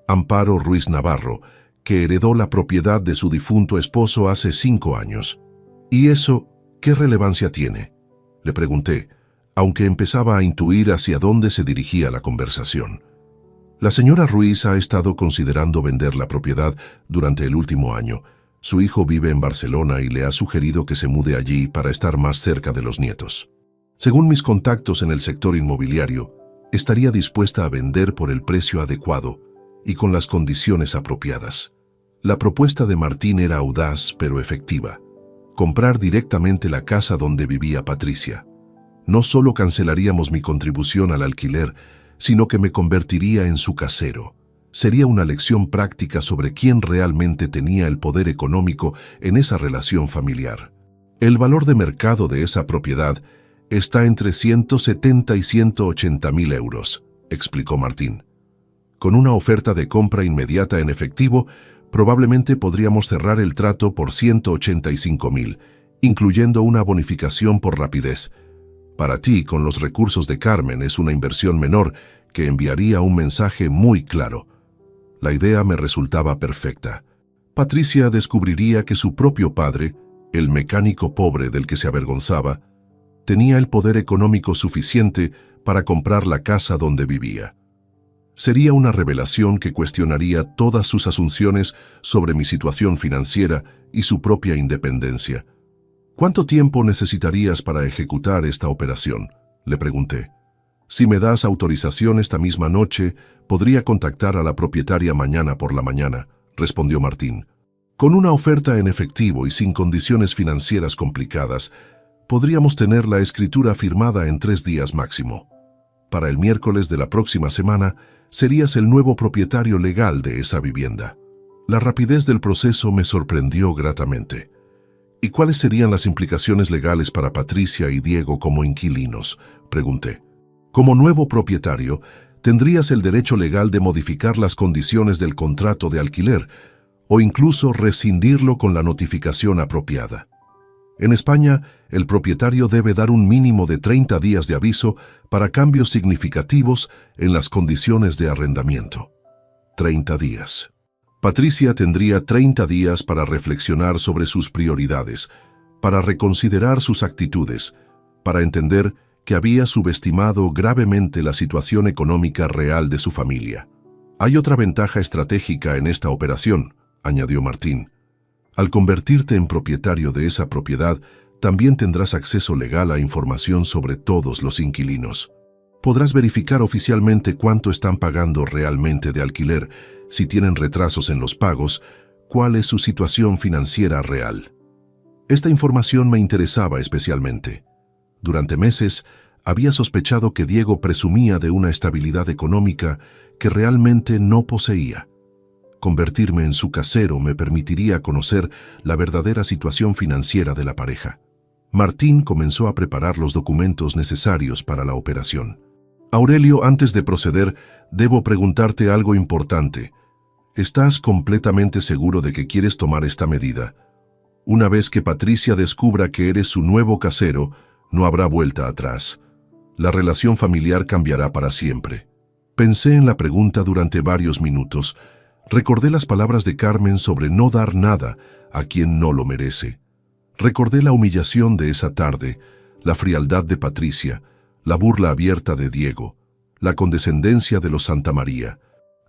Amparo Ruiz Navarro, que heredó la propiedad de su difunto esposo hace 5 años. ¿Y eso qué relevancia tiene?, le pregunté, aunque empezaba a intuir hacia dónde se dirigía la conversación. La señora Ruiz ha estado considerando vender la propiedad durante el último año. Su hijo vive en Barcelona y le ha sugerido que se mude allí para estar más cerca de los nietos. Según mis contactos en el sector inmobiliario, estaría dispuesta a vender por el precio adecuado y con las condiciones apropiadas. La propuesta de Martín era audaz pero efectiva. Comprar directamente la casa donde vivía Patricia. No solo cancelaríamos mi contribución al alquiler, sino que me convertiría en su casero. Sería una lección práctica sobre quién realmente tenía el poder económico en esa relación familiar. El valor de mercado de esa propiedad está entre 170 y 180 mil euros, explicó Martín. Con una oferta de compra inmediata en efectivo, probablemente podríamos cerrar el trato por 185.000, incluyendo una bonificación por rapidez. Para ti, con los recursos de Carmen, es una inversión menor que enviaría un mensaje muy claro. La idea me resultaba perfecta. Patricia descubriría que su propio padre, el mecánico pobre del que se avergonzaba, tenía el poder económico suficiente para comprar la casa donde vivía. Sería una revelación que cuestionaría todas sus asunciones sobre mi situación financiera y su propia independencia. ¿Cuánto tiempo necesitarías para ejecutar esta operación?, le pregunté. Si me das autorización esta misma noche, podría contactar a la propietaria mañana por la mañana, respondió Martín. Con una oferta en efectivo y sin condiciones financieras complicadas, podríamos tener la escritura firmada en 3 días máximo. Para el miércoles de la próxima semana, serías el nuevo propietario legal de esa vivienda. La rapidez del proceso me sorprendió gratamente. ¿Y cuáles serían las implicaciones legales para Patricia y Diego como inquilinos?, pregunté. Como nuevo propietario, tendrías el derecho legal de modificar las condiciones del contrato de alquiler o incluso rescindirlo con la notificación apropiada. En España, el propietario debe dar un mínimo de 30 días de aviso para cambios significativos en las condiciones de arrendamiento. 30 días. Patricia tendría 30 días para reflexionar sobre sus prioridades, para reconsiderar sus actitudes, para entender que había subestimado gravemente la situación económica real de su familia. Hay otra ventaja estratégica en esta operación, añadió Martín. Al convertirte en propietario de esa propiedad, también tendrás acceso legal a información sobre todos los inquilinos. Podrás verificar oficialmente cuánto están pagando realmente de alquiler, si tienen retrasos en los pagos, cuál es su situación financiera real. Esta información me interesaba especialmente. Durante meses, había sospechado que Diego presumía de una estabilidad económica que realmente no poseía. Convertirme en su casero me permitiría conocer la verdadera situación financiera de la pareja. Martín comenzó a preparar los documentos necesarios para la operación. Aurelio, antes de proceder, debo preguntarte algo importante. ¿Estás completamente seguro de que quieres tomar esta medida? Una vez que Patricia descubra que eres su nuevo casero, no habrá vuelta atrás. La relación familiar cambiará para siempre. Pensé en la pregunta durante varios minutos. Recordé las palabras de Carmen sobre no dar nada a quien no lo merece. Recordé la humillación de esa tarde, la frialdad de Patricia, la burla abierta de Diego, la condescendencia de los Santamaría.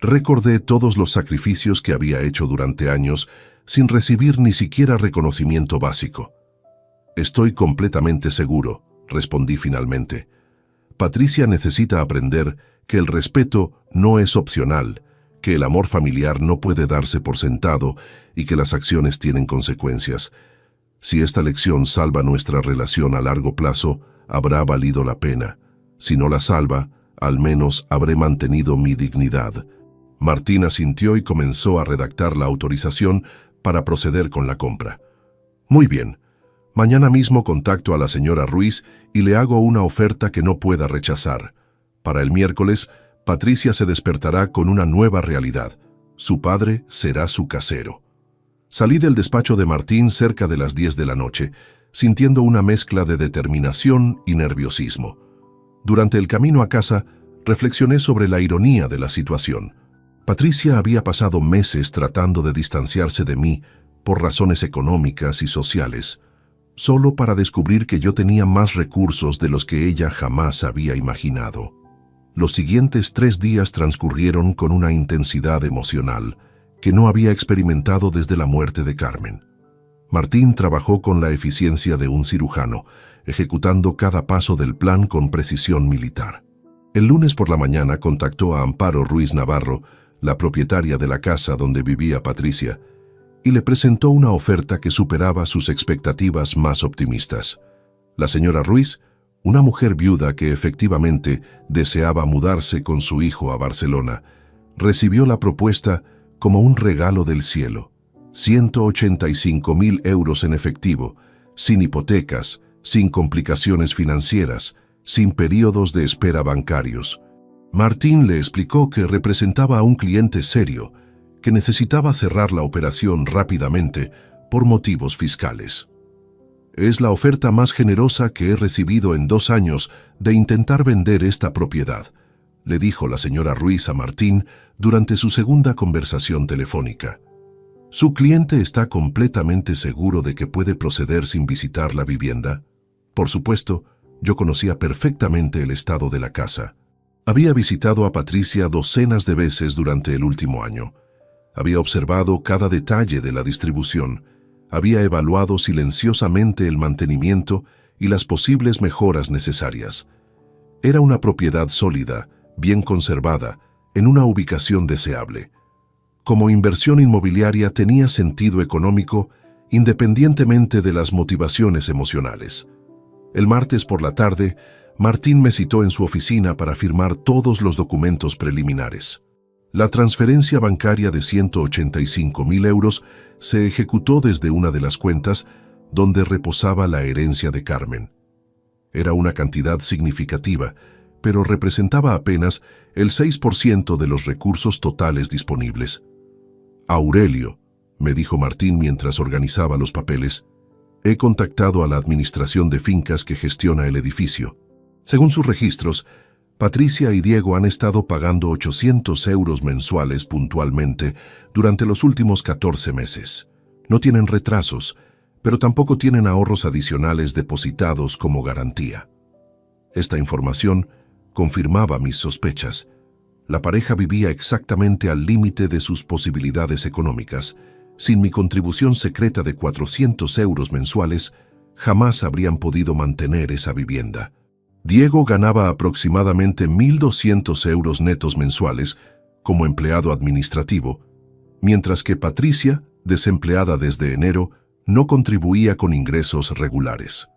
Recordé todos los sacrificios que había hecho durante años sin recibir ni siquiera reconocimiento básico. Estoy completamente seguro, respondí finalmente. Patricia necesita aprender que el respeto no es opcional, que el amor familiar no puede darse por sentado y que las acciones tienen consecuencias. Si esta lección salva nuestra relación a largo plazo, habrá valido la pena. Si no la salva, al menos habré mantenido mi dignidad. Martín asintió y comenzó a redactar la autorización para proceder con la compra. Muy bien. Mañana mismo contacto a la señora Ruiz y le hago una oferta que no pueda rechazar. Para el miércoles, Patricia se despertará con una nueva realidad. Su padre será su casero. Salí del despacho de Martín cerca de las 10 de la noche, sintiendo una mezcla de determinación y nerviosismo. Durante el camino a casa, reflexioné sobre la ironía de la situación. Patricia había pasado meses tratando de distanciarse de mí por razones económicas y sociales, solo para descubrir que yo tenía más recursos de los que ella jamás había imaginado. Los siguientes 3 días transcurrieron con una intensidad emocional que no había experimentado desde la muerte de Carmen. Martín trabajó con la eficiencia de un cirujano, ejecutando cada paso del plan con precisión militar. El lunes por la mañana contactó a Amparo Ruiz Navarro, la propietaria de la casa donde vivía Patricia, y le presentó una oferta que superaba sus expectativas más optimistas. La señora Ruiz, una mujer viuda que efectivamente deseaba mudarse con su hijo a Barcelona, recibió la propuesta como un regalo del cielo. 185.000 euros en efectivo, sin hipotecas, sin complicaciones financieras, sin períodos de espera bancarios. Martín le explicó que representaba a un cliente serio, que necesitaba cerrar la operación rápidamente por motivos fiscales. Es la oferta más generosa que he recibido en 2 años de intentar vender esta propiedad, le dijo la señora Ruiz a Martín durante su segunda conversación telefónica. ¿Su cliente está completamente seguro de que puede proceder sin visitar la vivienda? Por supuesto, yo conocía perfectamente el estado de la casa. Había visitado a Patricia docenas de veces durante el último año. Había observado cada detalle de la distribución. Había evaluado silenciosamente el mantenimiento y las posibles mejoras necesarias. Era una propiedad sólida, bien conservada, en una ubicación deseable. Como inversión inmobiliaria tenía sentido económico independientemente de las motivaciones emocionales. El martes por la tarde, Martín me citó en su oficina para firmar todos los documentos preliminares. La transferencia bancaria de 185.000 euros se ejecutó desde una de las cuentas donde reposaba la herencia de Carmen. Era una cantidad significativa, pero representaba apenas el 6% de los recursos totales disponibles. Aurelio, me dijo Martín mientras organizaba los papeles, he contactado a la administración de fincas que gestiona el edificio. Según sus registros, Patricia y Diego han estado pagando 800 euros mensuales puntualmente durante los últimos 14 meses. No tienen retrasos, pero tampoco tienen ahorros adicionales depositados como garantía. Esta información confirmaba mis sospechas. La pareja vivía exactamente al límite de sus posibilidades económicas. Sin mi contribución secreta de 400 euros mensuales, jamás habrían podido mantener esa vivienda. Diego ganaba aproximadamente 1.200 euros netos mensuales como empleado administrativo, mientras que Patricia, desempleada desde enero, no contribuía con ingresos regulares.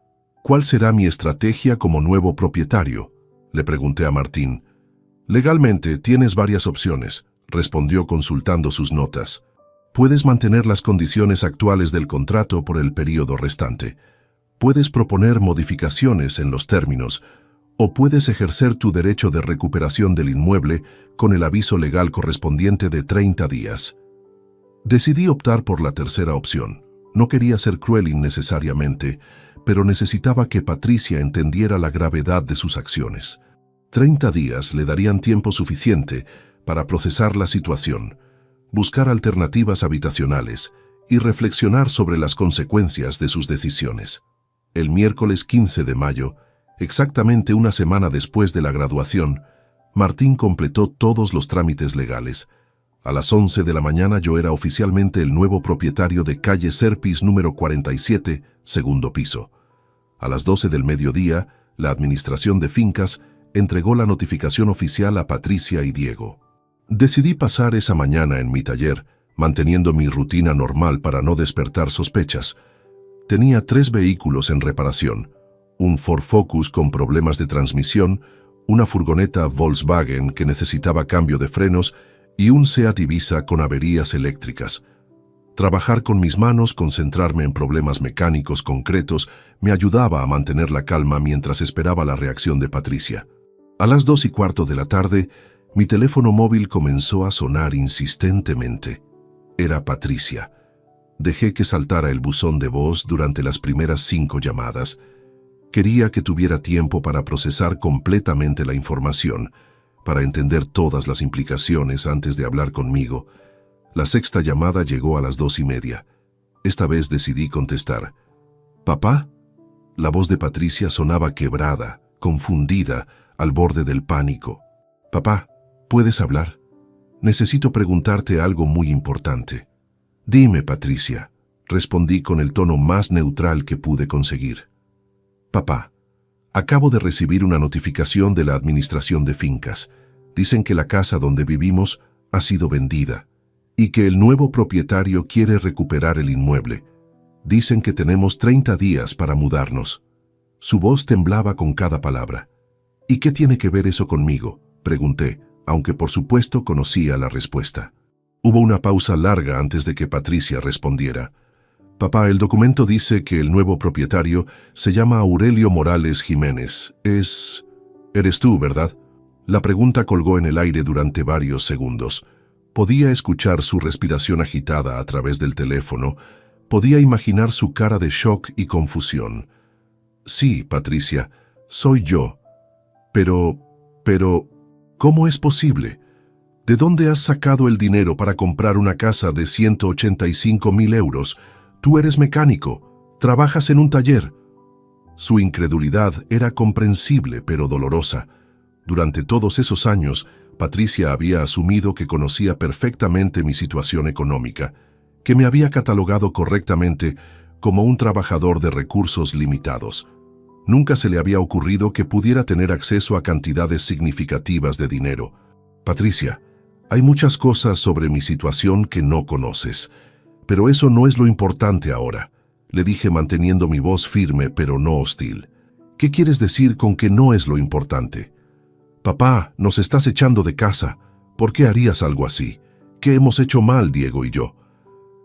¿Cuál será mi estrategia como nuevo propietario?, le pregunté a Martín. Legalmente tienes varias opciones, respondió consultando sus notas. Puedes mantener las condiciones actuales del contrato por el período restante. Puedes proponer modificaciones en los términos o puedes ejercer tu derecho de recuperación del inmueble con el aviso legal correspondiente de 30 días. Decidí optar por la tercera opción. No quería ser cruel innecesariamente, pero necesitaba que Patricia entendiera la gravedad de sus acciones. 30 días le darían tiempo suficiente para procesar la situación, buscar alternativas habitacionales y reflexionar sobre las consecuencias de sus decisiones. El miércoles 15 de mayo, exactamente una semana después de la graduación, Martín completó todos los trámites legales. A las 11 de la mañana yo era oficialmente el nuevo propietario de calle Serpis número 47, segundo piso. A las 12 del mediodía, la Administración de Fincas entregó la notificación oficial a Patricia y Diego. Decidí pasar esa mañana en mi taller, manteniendo mi rutina normal para no despertar sospechas. Tenía 3 vehículos en reparación: un Ford Focus con problemas de transmisión, una furgoneta Volkswagen que necesitaba cambio de frenos y un Seat Ibiza con averías eléctricas. Trabajar con mis manos, concentrarme en problemas mecánicos concretos, me ayudaba a mantener la calma mientras esperaba la reacción de Patricia. A las 2:15 de la tarde, mi teléfono móvil comenzó a sonar insistentemente. Era Patricia. Dejé que saltara el buzón de voz durante las primeras 5 llamadas. Quería que tuviera tiempo para procesar completamente la información, para entender todas las implicaciones antes de hablar conmigo. La 6ª llamada llegó a las 2:30. Esta vez decidí contestar. ¿Papá? La voz de Patricia sonaba quebrada, confundida, al borde del pánico. Papá, ¿puedes hablar? Necesito preguntarte algo muy importante. Dime, Patricia, respondí con el tono más neutral que pude conseguir. Papá, acabo de recibir una notificación de la Administración de Fincas. Dicen que la casa donde vivimos ha sido vendida y que el nuevo propietario quiere recuperar el inmueble. Dicen que tenemos 30 días para mudarnos. Su voz temblaba con cada palabra. ¿Y qué tiene que ver eso conmigo?, pregunté, aunque por supuesto conocía la respuesta. Hubo una pausa larga antes de que Patricia respondiera. Papá, el documento dice que el nuevo propietario se llama Aurelio Morales Jiménez. Eres tú, ¿verdad? La pregunta colgó en el aire durante varios segundos. Podía escuchar su respiración agitada a través del teléfono. Podía imaginar su cara de shock y confusión. Sí, Patricia, soy yo. Pero, ¿cómo es posible? ¿De dónde has sacado el dinero para comprar una casa de 185.000 euros? Tú eres mecánico, trabajas en un taller. Su incredulidad era comprensible pero dolorosa. Durante todos esos años, Patricia había asumido que conocía perfectamente mi situación económica, que me había catalogado correctamente como un trabajador de recursos limitados. Nunca se le había ocurrido que pudiera tener acceso a cantidades significativas de dinero. Patricia, hay muchas cosas sobre mi situación que no conoces, pero eso no es lo importante ahora, le dije manteniendo mi voz firme pero no hostil. ¿Qué quieres decir con que no es lo importante? Papá, nos estás echando de casa. ¿Por qué harías algo así? ¿Qué hemos hecho mal, Diego y yo?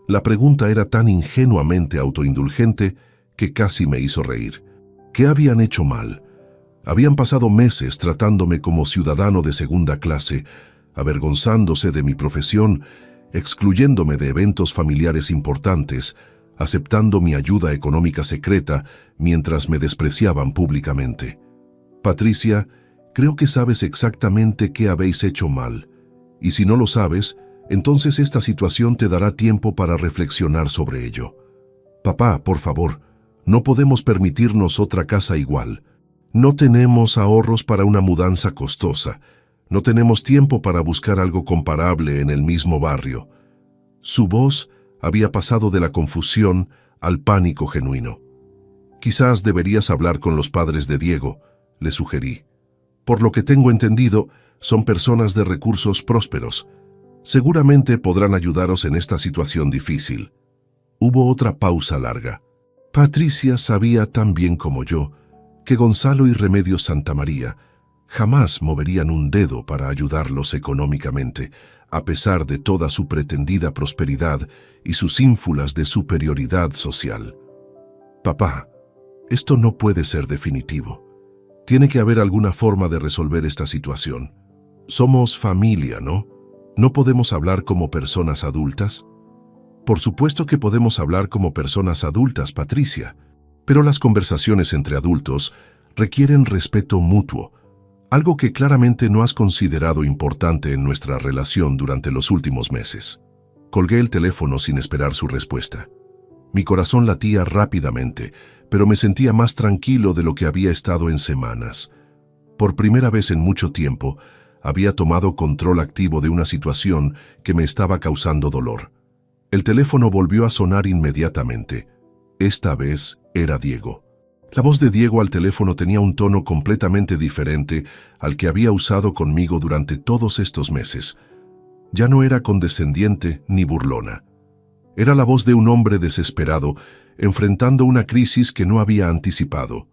La pregunta era tan ingenuamente autoindulgente que casi me hizo reír. ¿Qué habían hecho mal? Habían pasado meses tratándome como ciudadano de segunda clase, avergonzándose de mi profesión, excluyéndome de eventos familiares importantes, aceptando mi ayuda económica secreta mientras me despreciaban públicamente. Patricia, creo que sabes exactamente qué habéis hecho mal, y si no lo sabes, entonces esta situación te dará tiempo para reflexionar sobre ello. Papá, por favor, no podemos permitirnos otra casa igual. No tenemos ahorros para una mudanza costosa. No tenemos tiempo para buscar algo comparable en el mismo barrio. Su voz había pasado de la confusión al pánico genuino. Quizás deberías hablar con los padres de Diego, le sugerí. Por lo que tengo entendido, son personas de recursos prósperos. Seguramente podrán ayudaros en esta situación difícil. Hubo otra pausa larga. Patricia sabía tan bien como yo que Gonzalo y Remedios Santamaría jamás moverían un dedo para ayudarlos económicamente, a pesar de toda su pretendida prosperidad y sus ínfulas de superioridad social. Papá, esto no puede ser definitivo. Tiene que haber alguna forma de resolver esta situación. Somos familia, ¿no? ¿No podemos hablar como personas adultas? Por supuesto que podemos hablar como personas adultas, Patricia, pero las conversaciones entre adultos requieren respeto mutuo, algo que claramente no has considerado importante en nuestra relación durante los últimos meses. Colgué el teléfono sin esperar su respuesta. Mi corazón latía rápidamente, pero me sentía más tranquilo de lo que había estado en semanas. Por primera vez en mucho tiempo, había tomado control activo de una situación que me estaba causando dolor. El teléfono volvió a sonar inmediatamente. Esta vez era Diego. La voz de Diego al teléfono tenía un tono completamente diferente al que había usado conmigo durante todos estos meses. Ya no era condescendiente ni burlona. Era la voz de un hombre desesperado, enfrentando una crisis que no había anticipado.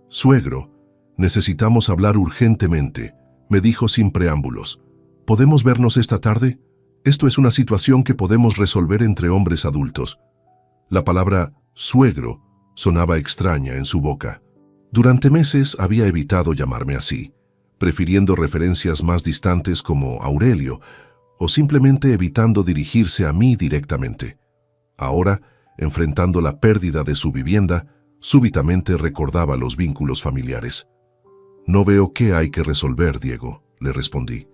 «Suegro, necesitamos hablar urgentemente», me dijo sin preámbulos. «¿Podemos vernos esta tarde? Esto es una situación que podemos resolver entre hombres adultos». La palabra «suegro» sonaba extraña en su boca. Durante meses había evitado llamarme así, prefiriendo referencias más distantes como Aurelio, o simplemente evitando dirigirse a mí directamente. Ahora, enfrentando la pérdida de su vivienda, súbitamente recordaba los vínculos familiares. «No veo qué hay que resolver, Diego», le respondí.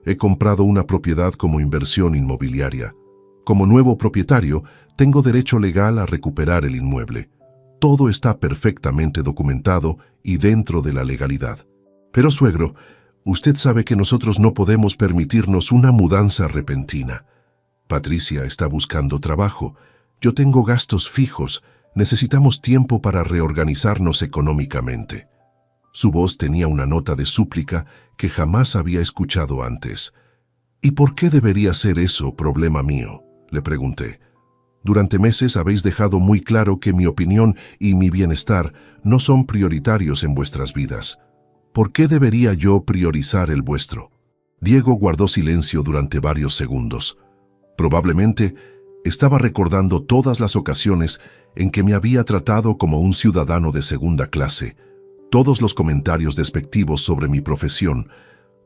«He comprado una propiedad como inversión inmobiliaria. Como nuevo propietario, tengo derecho legal a recuperar el inmueble. Todo está perfectamente documentado y dentro de la legalidad. Pero, suegro, usted sabe que nosotros no podemos permitirnos una mudanza repentina. Patricia está buscando trabajo. Yo tengo gastos fijos. Necesitamos tiempo para reorganizarnos económicamente». Su voz tenía una nota de súplica que jamás había escuchado antes. «¿Y por qué debería ser eso problema mío?», le pregunté. «Durante meses habéis dejado muy claro que mi opinión y mi bienestar no son prioritarios en vuestras vidas. ¿Por qué debería yo priorizar el vuestro?». Diego guardó silencio durante varios segundos. Probablemente estaba recordando todas las ocasiones en que me había tratado como un ciudadano de segunda clase, todos los comentarios despectivos sobre mi profesión,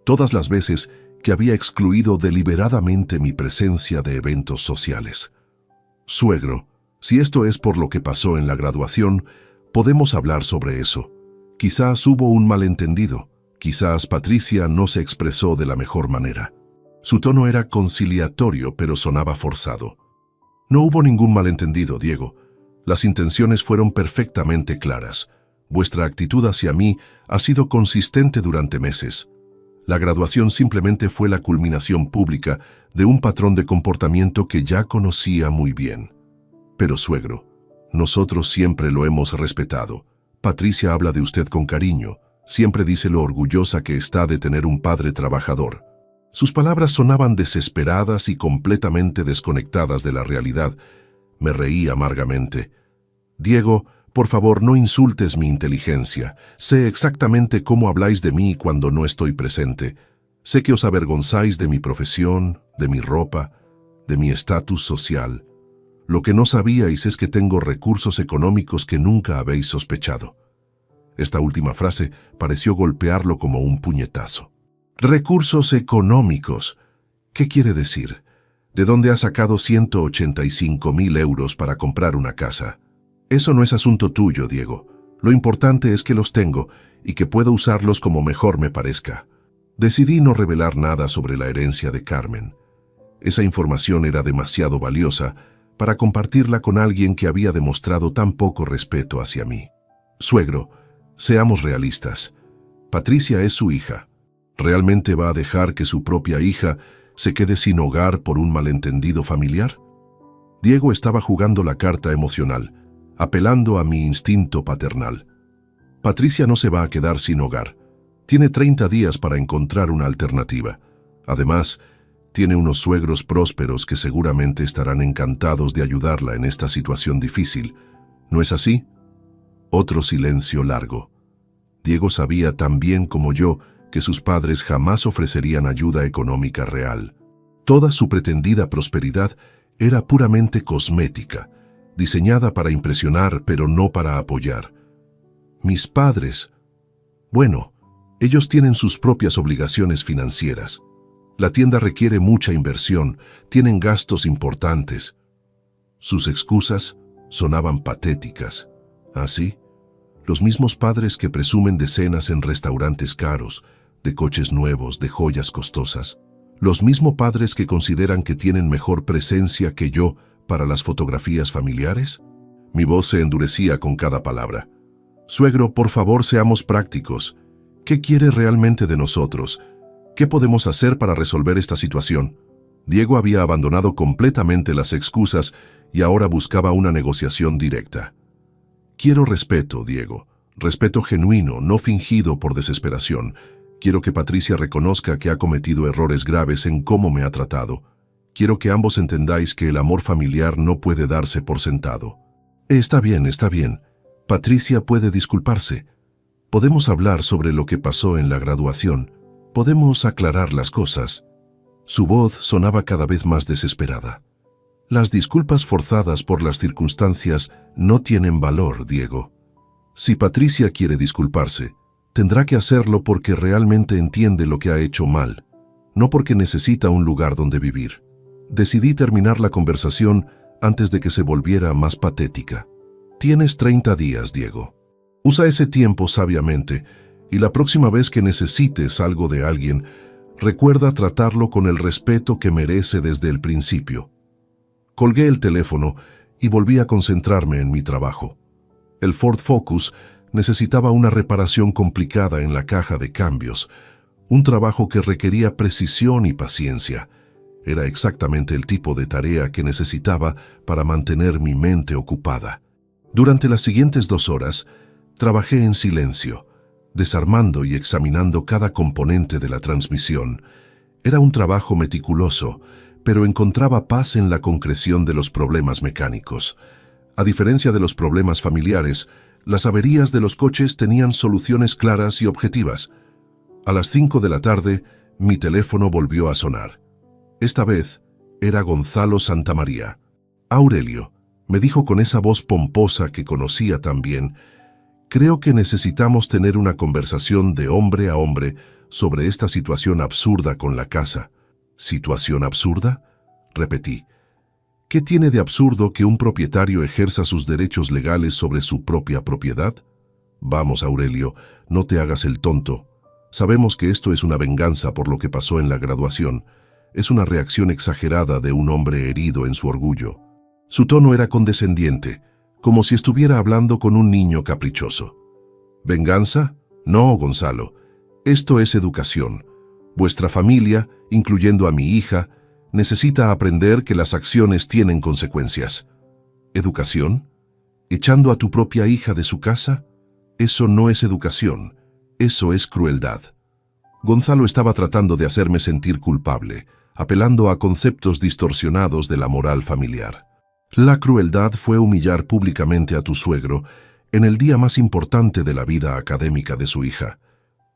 todas las veces que había excluido deliberadamente mi presencia de eventos sociales. «Suegro, si esto es por lo que pasó en la graduación, podemos hablar sobre eso. Quizás hubo un malentendido, quizás Patricia no se expresó de la mejor manera». Su tono era conciliatorio, pero sonaba forzado. «No hubo ningún malentendido, Diego. Las intenciones fueron perfectamente claras. Vuestra actitud hacia mí ha sido consistente durante meses. La graduación simplemente fue la culminación pública de un patrón de comportamiento que ya conocía muy bien. Pero, suegro, nosotros siempre lo hemos respetado. Patricia habla de usted con cariño, siempre dice lo orgullosa que está de tener un padre trabajador». Sus palabras sonaban desesperadas y completamente desconectadas de la realidad. Me reí amargamente. «Diego, por favor, no insultes mi inteligencia. Sé exactamente cómo habláis de mí cuando no estoy presente. Sé que os avergonzáis de mi profesión, de mi ropa, de mi estatus social. Lo que no sabíais es que tengo recursos económicos que nunca habéis sospechado». Esta última frase pareció golpearlo como un puñetazo. «Recursos económicos. ¿Qué quiere decir? ¿De dónde ha sacado 185.000 euros para comprar una casa? Eso no es asunto tuyo, Diego. Lo importante es que los tengo y que puedo usarlos como mejor me parezca». Decidí no revelar nada sobre la herencia de Carmen. Esa información era demasiado valiosa para compartirla con alguien que había demostrado tan poco respeto hacia mí. «Suegro, seamos realistas. Patricia es su hija. ¿Realmente va a dejar que su propia hija se quede sin hogar por un malentendido familiar?». Diego estaba jugando la carta emocional, apelando a mi instinto paternal. «Patricia no se va a quedar sin hogar. Tiene 30 días para encontrar una alternativa. Además, tiene unos suegros prósperos que seguramente estarán encantados de ayudarla en esta situación difícil. ¿No es así?». Otro silencio largo. Diego sabía tan bien como yo que sus padres jamás ofrecerían ayuda económica real. Toda su pretendida prosperidad era puramente cosmética, diseñada para impresionar pero no para apoyar. «Mis padres», Bueno, ellos tienen sus propias obligaciones financieras. La tienda requiere mucha inversión, tienen gastos importantes. Sus excusas sonaban patéticas. ¿Así? Los mismos padres que presumen de cenas en restaurantes caros, de coches nuevos, de joyas costosas. Los mismos padres que consideran que tienen mejor presencia que yo para las fotografías familiares. Mi voz se endurecía con cada palabra. Suegro, por favor, seamos prácticos. ¿Qué quiere realmente de nosotros? ¿Qué podemos hacer para resolver esta situación? Diego había abandonado completamente las excusas y ahora buscaba una negociación directa. Quiero respeto, Diego. Respeto genuino, no fingido por desesperación. Quiero que Patricia reconozca que ha cometido errores graves en cómo me ha tratado. Quiero que ambos entendáis que el amor familiar no puede darse por sentado. Está bien, está bien. Patricia puede disculparse. Podemos hablar sobre lo que pasó en la graduación. Podemos aclarar las cosas. Su voz sonaba cada vez más desesperada. Las disculpas forzadas por las circunstancias no tienen valor, Diego. Si Patricia quiere disculparse, tendrá que hacerlo porque realmente entiende lo que ha hecho mal, no porque necesita un lugar donde vivir. Decidí terminar la conversación antes de que se volviera más patética. Tienes 30 días, Diego. Usa ese tiempo sabiamente y la próxima vez que necesites algo de alguien, recuerda tratarlo con el respeto que merece desde el principio. Colgué el teléfono y volví a concentrarme en mi trabajo. El Ford Focus necesitaba una reparación complicada en la caja de cambios, un trabajo que requería precisión y paciencia. Era exactamente el tipo de tarea que necesitaba para mantener mi mente ocupada. Durante las siguientes 2 horas, trabajé en silencio, desarmando y examinando cada componente de la transmisión. Era un trabajo meticuloso, pero encontraba paz en la concreción de los problemas mecánicos. A diferencia de los problemas familiares, las averías de los coches tenían soluciones claras y objetivas. A las 5 de la tarde, mi teléfono volvió a sonar. Esta vez era Gonzalo Santamaría. Aurelio, me dijo con esa voz pomposa que conocía tan bien, creo que necesitamos tener una conversación de hombre a hombre sobre esta situación absurda con la casa. ¿Situación absurda? Repetí. ¿Qué tiene de absurdo que un propietario ejerza sus derechos legales sobre su propia propiedad? Vamos, Aurelio, no te hagas el tonto. Sabemos que esto es una venganza por lo que pasó en la graduación. Es una reacción exagerada de un hombre herido en su orgullo. Su tono era condescendiente, como si estuviera hablando con un niño caprichoso. ¿Venganza? No, Gonzalo. Esto es educación. Vuestra familia, incluyendo a mi hija, necesita aprender que las acciones tienen consecuencias. ¿Educación? ¿Echando a tu propia hija de su casa? Eso no es educación, eso es crueldad. Gonzalo estaba tratando de hacerme sentir culpable, apelando a conceptos distorsionados de la moral familiar. La crueldad fue humillar públicamente a tu suegro en el día más importante de la vida académica de su hija.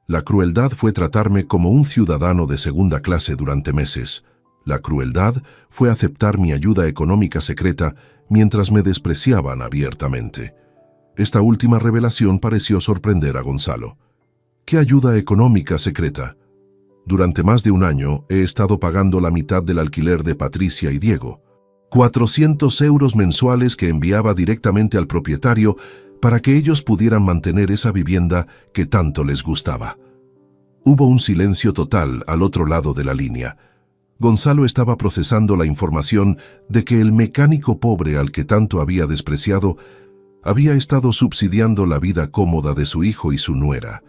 La crueldad fue tratarme como un ciudadano de segunda clase durante meses. La crueldad fue aceptar mi ayuda económica secreta mientras me despreciaban abiertamente. Esta última revelación pareció sorprender a Gonzalo. ¿Qué ayuda económica secreta? Durante más de un año he estado pagando la mitad del alquiler de Patricia y Diego. 400 euros mensuales que enviaba directamente al propietario para que ellos pudieran mantener esa vivienda que tanto les gustaba. Hubo un silencio total al otro lado de la línea. Gonzalo estaba procesando la información de que el mecánico pobre al que tanto había despreciado había estado subsidiando la vida cómoda de su hijo y su nuera.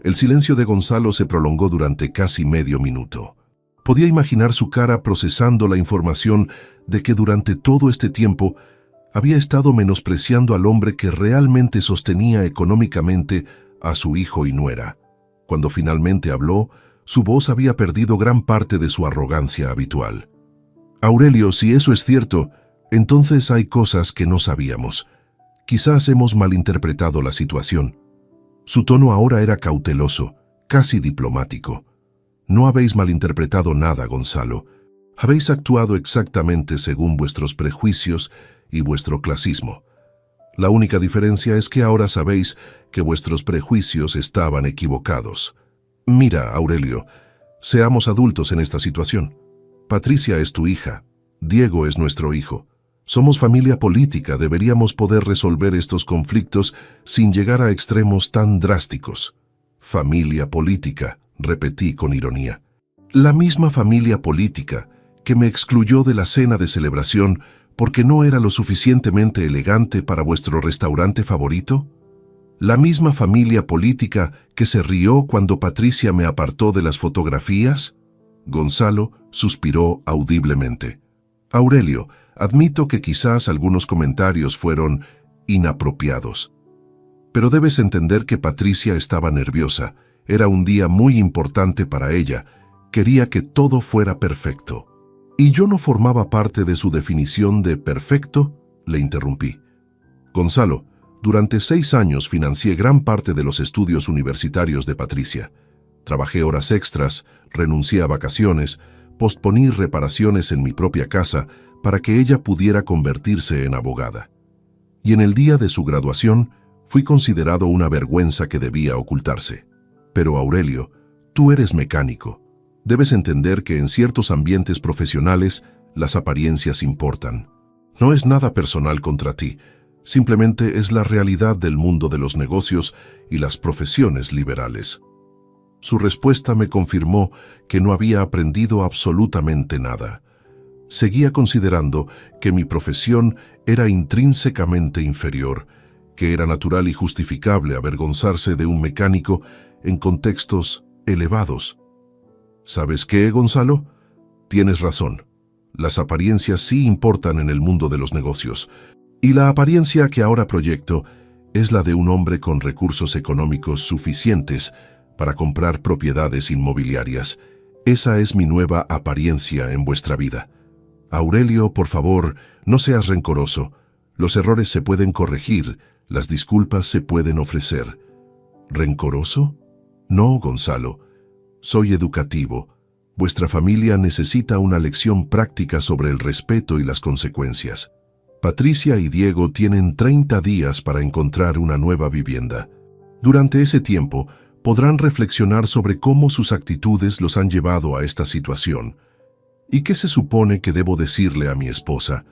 El silencio de Gonzalo se prolongó durante casi medio minuto. Podía imaginar su cara procesando la información de que durante todo este tiempo había estado menospreciando al hombre que realmente sostenía económicamente a su hijo y nuera. Cuando finalmente habló, su voz había perdido gran parte de su arrogancia habitual. Aurelio, si eso es cierto, entonces hay cosas que no sabíamos. Quizás hemos malinterpretado la situación. Su tono ahora era cauteloso, casi diplomático. No habéis malinterpretado nada, Gonzalo. Habéis actuado exactamente según vuestros prejuicios y vuestro clasismo. La única diferencia es que ahora sabéis que vuestros prejuicios estaban equivocados. Mira, Aurelio, seamos adultos en esta situación. Patricia es tu hija, Diego es nuestro hijo. Somos familia política, deberíamos poder resolver estos conflictos sin llegar a extremos tan drásticos. Familia política, repetí con ironía. La misma familia política que me excluyó de la cena de celebración porque no era lo suficientemente elegante para vuestro restaurante favorito. La misma familia política que se rió cuando Patricia me apartó de las fotografías. Gonzalo suspiró audiblemente. Aurelio, admito que quizás algunos comentarios fueron inapropiados. Pero debes entender que Patricia estaba nerviosa. Era un día muy importante para ella. Quería que todo fuera perfecto. ¿Y yo no formaba parte de su definición de perfecto?, le interrumpí. Gonzalo, durante 6 años financié gran parte de los estudios universitarios de Patricia. Trabajé horas extras, renuncié a vacaciones, posponí reparaciones en mi propia casa para que ella pudiera convertirse en abogada. Y en el día de su graduación, fui considerado una vergüenza que debía ocultarse. Pero Aurelio, tú eres mecánico. Debes entender que en ciertos ambientes profesionales las apariencias importan. No es nada personal contra ti, simplemente es la realidad del mundo de los negocios y las profesiones liberales. Su respuesta me confirmó que no había aprendido absolutamente nada. Seguía considerando que mi profesión era intrínsecamente inferior, que era natural y justificable avergonzarse de un mecánico en contextos elevados. ¿Sabes qué, Gonzalo? Tienes razón. Las apariencias sí importan en el mundo de los negocios. Y la apariencia que ahora proyecto es la de un hombre con recursos económicos suficientes para comprar propiedades inmobiliarias. Esa es mi nueva apariencia en vuestra vida. Aurelio, por favor, no seas rencoroso. Los errores se pueden corregir, las disculpas se pueden ofrecer. ¿Rencoroso? No, Gonzalo. Soy educativo. Vuestra familia necesita una lección práctica sobre el respeto y las consecuencias. Patricia y Diego tienen 30 días para encontrar una nueva vivienda. Durante ese tiempo, podrán reflexionar sobre cómo sus actitudes los han llevado a esta situación. ¿Y qué se supone que debo decirle a mi esposa?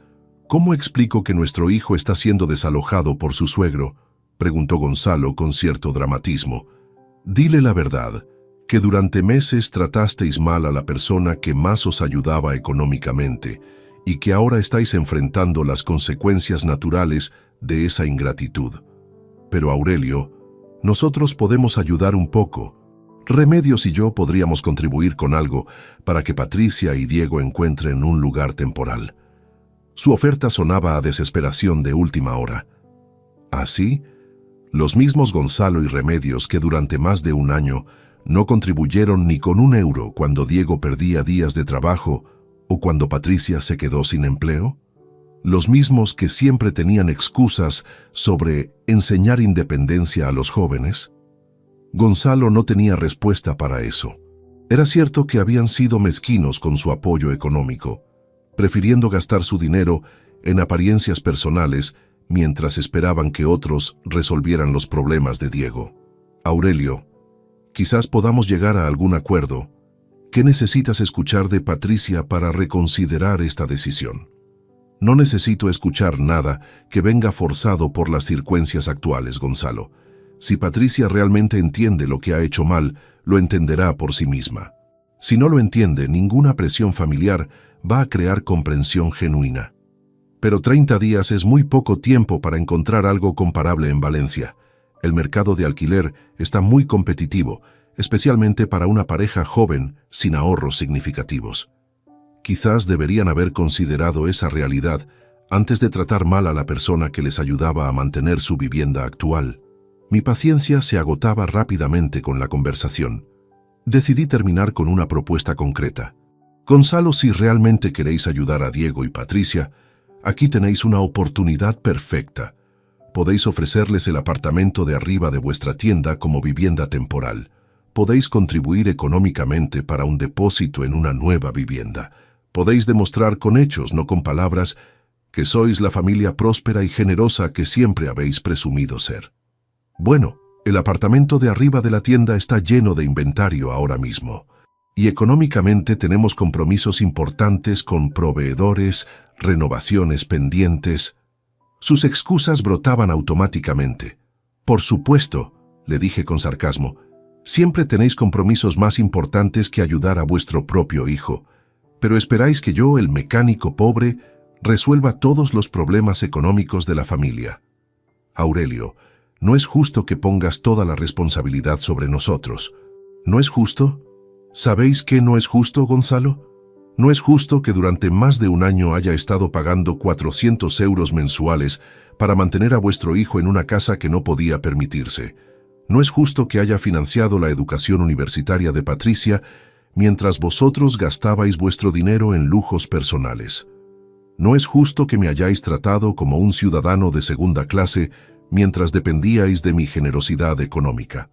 ¿Cómo explico que nuestro hijo está siendo desalojado por su suegro?, preguntó Gonzalo con cierto dramatismo. Dile la verdad, que durante meses tratasteis mal a la persona que más os ayudaba económicamente y que ahora estáis enfrentando las consecuencias naturales de esa ingratitud. Pero Aurelio, nosotros podemos ayudar un poco. Remedios y yo podríamos contribuir con algo para que Patricia y Diego encuentren un lugar temporal. Su oferta sonaba a desesperación de última hora. Así, los mismos Gonzalo y Remedios que durante más de un año no contribuyeron ni con €1 cuando Diego perdía días de trabajo o cuando Patricia se quedó sin empleo. Los mismos que siempre tenían excusas sobre enseñar independencia a los jóvenes. Gonzalo no tenía respuesta para eso. Era cierto que habían sido mezquinos con su apoyo económico, prefiriendo gastar su dinero en apariencias personales mientras esperaban que otros resolvieran los problemas de Diego. Aurelio, quizás podamos llegar a algún acuerdo. ¿Qué necesitas escuchar de Patricia para reconsiderar esta decisión? No necesito escuchar nada que venga forzado por las circunstancias actuales, Gonzalo. Si Patricia realmente entiende lo que ha hecho mal, lo entenderá por sí misma. Si no lo entiende, ninguna presión familiar va a crear comprensión genuina. Pero 30 días es muy poco tiempo para encontrar algo comparable en Valencia. El mercado de alquiler está muy competitivo, especialmente para una pareja joven sin ahorros significativos. Quizás deberían haber considerado esa realidad antes de tratar mal a la persona que les ayudaba a mantener su vivienda actual. Mi paciencia se agotaba rápidamente con la conversación. Decidí terminar con una propuesta concreta. Gonzalo, si realmente queréis ayudar a Diego y Patricia, aquí tenéis una oportunidad perfecta. Podéis ofrecerles el apartamento de arriba de vuestra tienda como vivienda temporal. Podéis contribuir económicamente para un depósito en una nueva vivienda. Podéis demostrar con hechos, no con palabras, que sois la familia próspera y generosa que siempre habéis presumido ser. Bueno, el apartamento de arriba de la tienda está lleno de inventario ahora mismo. Y económicamente tenemos compromisos importantes con proveedores, renovaciones pendientes. Sus excusas brotaban automáticamente. Por supuesto, le dije con sarcasmo, siempre tenéis compromisos más importantes que ayudar a vuestro propio hijo, pero esperáis que yo, el mecánico pobre, resuelva todos los problemas económicos de la familia. Aurelio, no es justo que pongas toda la responsabilidad sobre nosotros. ¿No es justo? ¿Sabéis qué no es justo, Gonzalo? No es justo que durante más de un año haya estado pagando 400 euros mensuales para mantener a vuestro hijo en una casa que no podía permitirse. No es justo que haya financiado la educación universitaria de Patricia mientras vosotros gastabais vuestro dinero en lujos personales. No es justo que me hayáis tratado como un ciudadano de segunda clase mientras dependíais de mi generosidad económica.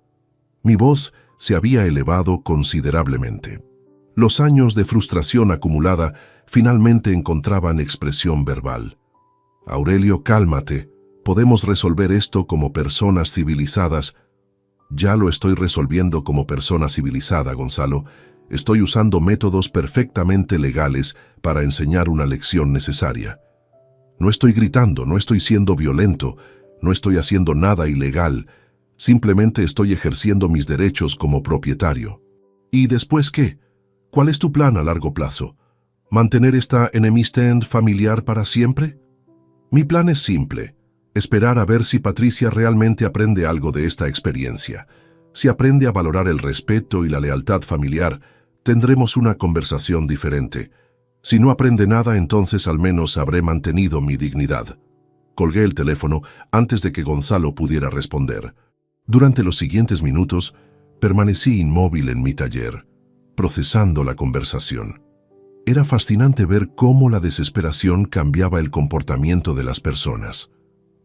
Mi voz se había elevado considerablemente. Los años de frustración acumulada finalmente encontraban expresión verbal. Aurelio, cálmate. Podemos resolver esto como personas civilizadas. Ya lo estoy resolviendo como persona civilizada, Gonzalo. Estoy usando métodos perfectamente legales para enseñar una lección necesaria. No estoy gritando, no estoy siendo violento, no estoy haciendo nada ilegal. Simplemente estoy ejerciendo mis derechos como propietario. ¿Y después qué? ¿Cuál es tu plan a largo plazo? ¿Mantener esta enemistad familiar para siempre? Mi plan es simple. Esperar a ver si Patricia realmente aprende algo de esta experiencia. Si aprende a valorar el respeto y la lealtad familiar, tendremos una conversación diferente. Si no aprende nada, entonces al menos habré mantenido mi dignidad. Colgué el teléfono antes de que Gonzalo pudiera responder. Durante los siguientes minutos, permanecí inmóvil en mi taller, procesando la conversación. Era fascinante ver cómo la desesperación cambiaba el comportamiento de las personas.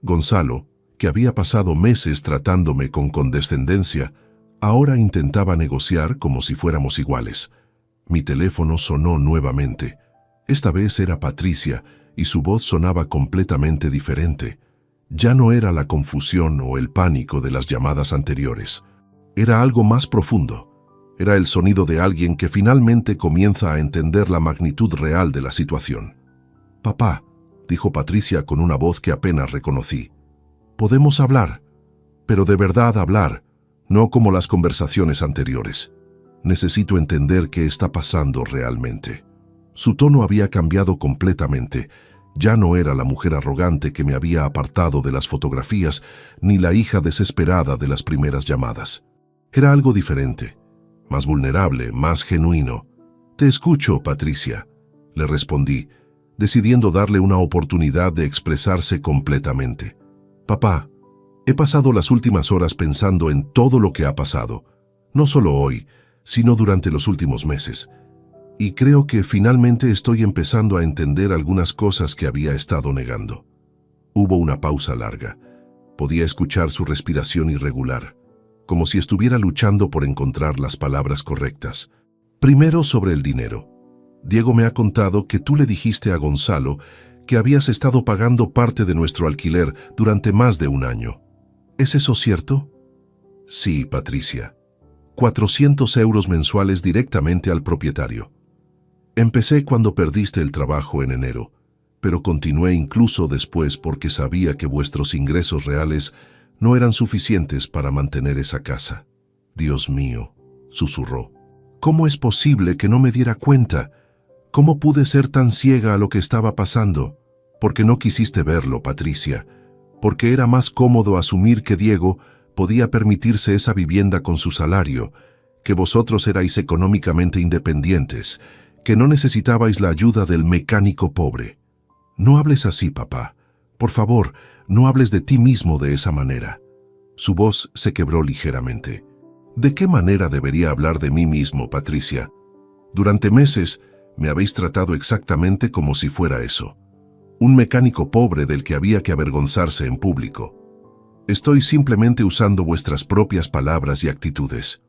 Gonzalo, que había pasado meses tratándome con condescendencia, ahora intentaba negociar como si fuéramos iguales. Mi teléfono sonó nuevamente. Esta vez era Patricia, y su voz sonaba completamente diferente. Ya no era la confusión o el pánico de las llamadas anteriores. Era algo más profundo. Era el sonido de alguien que finalmente comienza a entender la magnitud real de la situación. «Papá», dijo Patricia con una voz que apenas reconocí. «Podemos hablar, pero de verdad hablar, no como las conversaciones anteriores. Necesito entender qué está pasando realmente». Su tono había cambiado completamente. Ya no era la mujer arrogante que me había apartado de las fotografías, ni la hija desesperada de las primeras llamadas. Era algo diferente, más vulnerable, más genuino. «Te escucho, Patricia», le respondí, decidiendo darle una oportunidad de expresarse completamente. «Papá, he pasado las últimas horas pensando en todo lo que ha pasado, no solo hoy, sino durante los últimos meses. Y creo que finalmente estoy empezando a entender algunas cosas que había estado negando». Hubo una pausa larga. Podía escuchar su respiración irregular, como si estuviera luchando por encontrar las palabras correctas. «Primero sobre el dinero. Diego me ha contado que tú le dijiste a Gonzalo que habías estado pagando parte de nuestro alquiler durante más de un año. ¿Es eso cierto?» «Sí, Patricia. 400 euros mensuales directamente al propietario. Empecé cuando perdiste el trabajo en enero, pero continué incluso después porque sabía que vuestros ingresos reales no eran suficientes para mantener esa casa». «Dios mío», susurró. «¿Cómo es posible que no me diera cuenta? ¿Cómo pude ser tan ciega a lo que estaba pasando?» «Porque no quisiste verlo, Patricia. Porque era más cómodo asumir que Diego podía permitirse esa vivienda con su salario, que vosotros erais económicamente independientes, que no necesitabais la ayuda del mecánico pobre. No hables así, papá. Por favor, no hables de ti mismo de esa manera». Su voz se quebró ligeramente. «¿De qué manera debería hablar de mí mismo, Patricia? Durante meses me habéis tratado exactamente como si fuera eso. Un mecánico pobre del que había que avergonzarse en público. Estoy simplemente usando vuestras propias palabras y actitudes».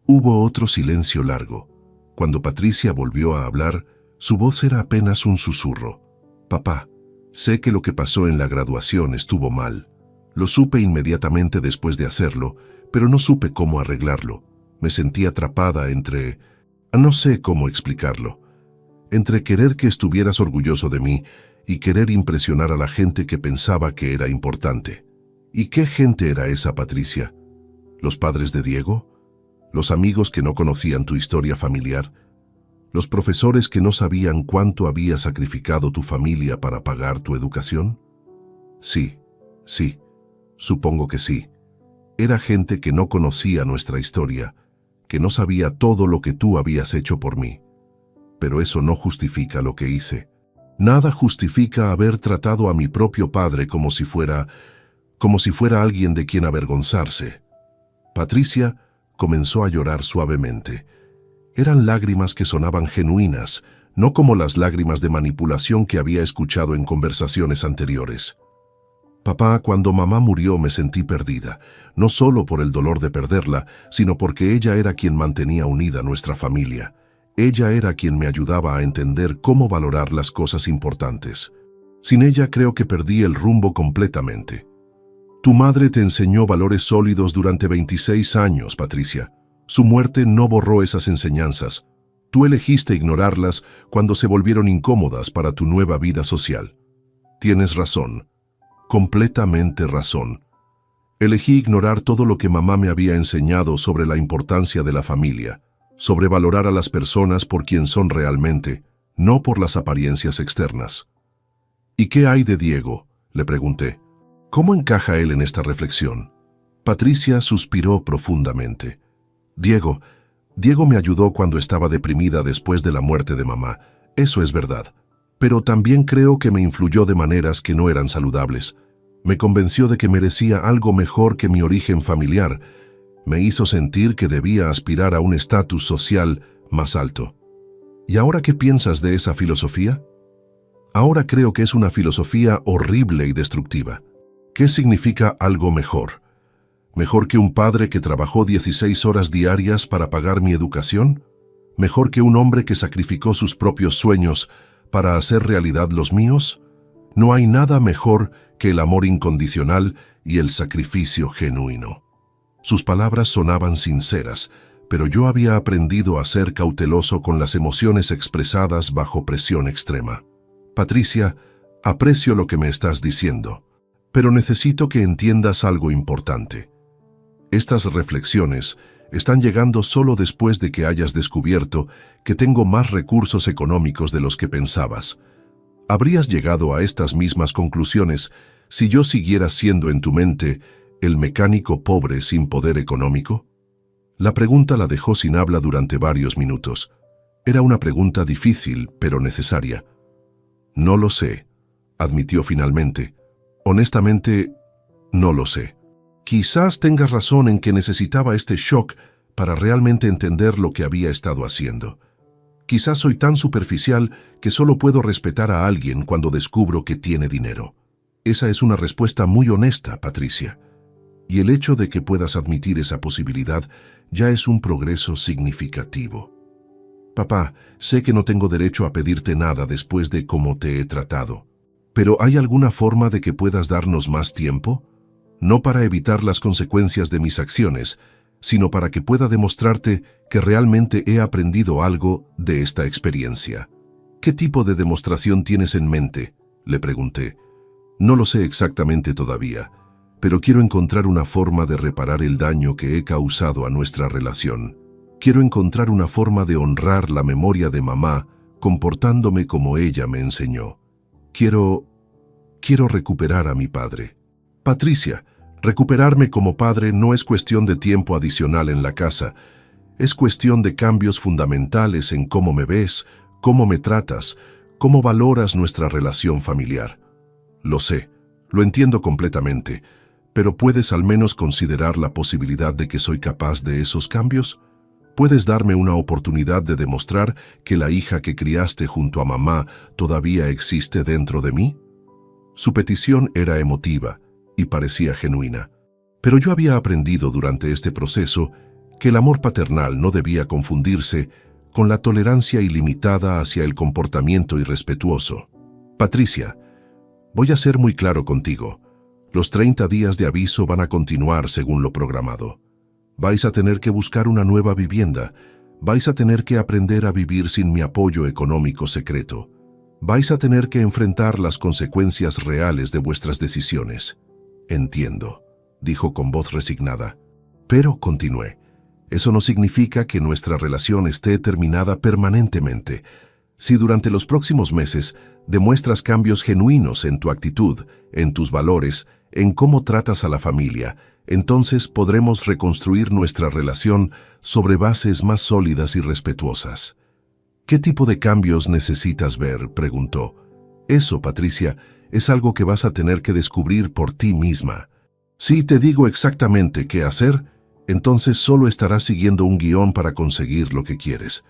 Hubo otro silencio largo. Cuando Patricia volvió a hablar, su voz era apenas un susurro. «Papá, Sé que lo que pasó en la graduación estuvo mal. Lo supe inmediatamente después de hacerlo, pero no supe cómo arreglarlo. Me sentí atrapada entre... no sé cómo explicarlo. Entre querer que estuvieras orgulloso de mí y querer impresionar a la gente que pensaba que era importante. ¿Y qué gente era esa, Patricia? ¿Los padres de Diego? ¿Los amigos que no conocían tu historia familiar? ¿Los profesores que no sabían cuánto había sacrificado tu familia para pagar tu educación? Sí, supongo que sí. Era gente que no conocía nuestra historia, que no sabía todo lo que tú habías hecho por mí. Pero eso no justifica lo que hice. Nada justifica haber tratado a mi propio padre como si fuera alguien de quien avergonzarse. Patricia comenzó a llorar suavemente. Eran lágrimas que sonaban genuinas, no como las lágrimas de manipulación que había escuchado en conversaciones anteriores. Papá, cuando mamá murió me sentí perdida, no solo por el dolor de perderla, sino porque ella era quien mantenía unida nuestra familia. Ella era quien me ayudaba a entender cómo valorar las cosas importantes. Sin ella creo que perdí el rumbo completamente. Tu madre te enseñó valores sólidos durante 26 años, Patricia. Su muerte no borró esas enseñanzas. Tú elegiste ignorarlas cuando se volvieron incómodas para tu nueva vida social. Tienes razón, completamente razón. Elegí ignorar todo lo que mamá me había enseñado sobre la importancia de la familia, sobre valorar a las personas por quien son realmente, no por las apariencias externas. ¿Y qué hay de Diego?, le pregunté. ¿Cómo encaja él en esta reflexión? Patricia suspiró profundamente. Diego me ayudó cuando estaba deprimida después de la muerte de mamá. Eso es verdad. Pero también creo que me influyó de maneras que no eran saludables. Me convenció de que merecía algo mejor que mi origen familiar. Me hizo sentir que debía aspirar a un estatus social más alto. ¿Y ahora qué piensas de esa filosofía? Ahora creo que es una filosofía horrible y destructiva. ¿Qué significa algo mejor? ¿Mejor que un padre que trabajó 16 horas diarias para pagar mi educación? ¿Mejor que un hombre que sacrificó sus propios sueños para hacer realidad los míos? No hay nada mejor que el amor incondicional y el sacrificio genuino. Sus palabras sonaban sinceras, pero yo había aprendido a ser cauteloso con las emociones expresadas bajo presión extrema. Patricia, aprecio lo que me estás diciendo, pero necesito que entiendas algo importante. Estas reflexiones están llegando solo después de que hayas descubierto que tengo más recursos económicos de los que pensabas. ¿Habrías llegado a estas mismas conclusiones si yo siguiera siendo en tu mente el mecánico pobre sin poder económico? La pregunta la dejó sin habla durante varios minutos. Era una pregunta difícil, pero necesaria. No lo sé, admitió finalmente. Honestamente, no lo sé. Quizás tengas razón en que necesitaba este shock para realmente entender lo que había estado haciendo. Quizás soy tan superficial que solo puedo respetar a alguien cuando descubro que tiene dinero. Esa es una respuesta muy honesta, Patricia. Y el hecho de que puedas admitir esa posibilidad ya es un progreso significativo. Papá, sé que no tengo derecho a pedirte nada después de cómo te he tratado. ¿Pero hay alguna forma de que puedas darnos más tiempo? No para evitar las consecuencias de mis acciones, sino para que pueda demostrarte que realmente he aprendido algo de esta experiencia. ¿Qué tipo de demostración tienes en mente?, le pregunté. No lo sé exactamente todavía, pero quiero encontrar una forma de reparar el daño que he causado a nuestra relación. Quiero encontrar una forma de honrar la memoria de mamá comportándome como ella me enseñó. Quiero recuperar a mi padre. Patricia, recuperarme como padre no es cuestión de tiempo adicional en la casa. Es cuestión de cambios fundamentales en cómo me ves, cómo me tratas, cómo valoras nuestra relación familiar. Lo sé, lo entiendo completamente, pero ¿puedes al menos considerar la posibilidad de que soy capaz de esos cambios? ¿Puedes darme una oportunidad de demostrar que la hija que criaste junto a mamá todavía existe dentro de mí? Su petición era emotiva y parecía genuina, pero yo había aprendido durante este proceso que el amor paternal no debía confundirse con la tolerancia ilimitada hacia el comportamiento irrespetuoso. Patricia, Voy a ser muy claro contigo. Los 30 días de aviso van a continuar según lo programado. Vais a tener que buscar una nueva vivienda. Vais a tener que aprender a vivir sin mi apoyo económico secreto. Vais a tener que enfrentar las consecuencias reales de vuestras decisiones. Entiendo, dijo con voz resignada. Pero continué. Eso no significa que nuestra relación esté terminada permanentemente. Si durante los próximos meses demuestras cambios genuinos en tu actitud, en tus valores, en cómo tratas a la familia, entonces podremos reconstruir nuestra relación sobre bases más sólidas y respetuosas. ¿Qué tipo de cambios necesitas ver?, preguntó. Eso, Patricia, es algo que vas a tener que descubrir por ti misma. Si te digo exactamente qué hacer, entonces solo estarás siguiendo un guión para conseguir lo que quieres.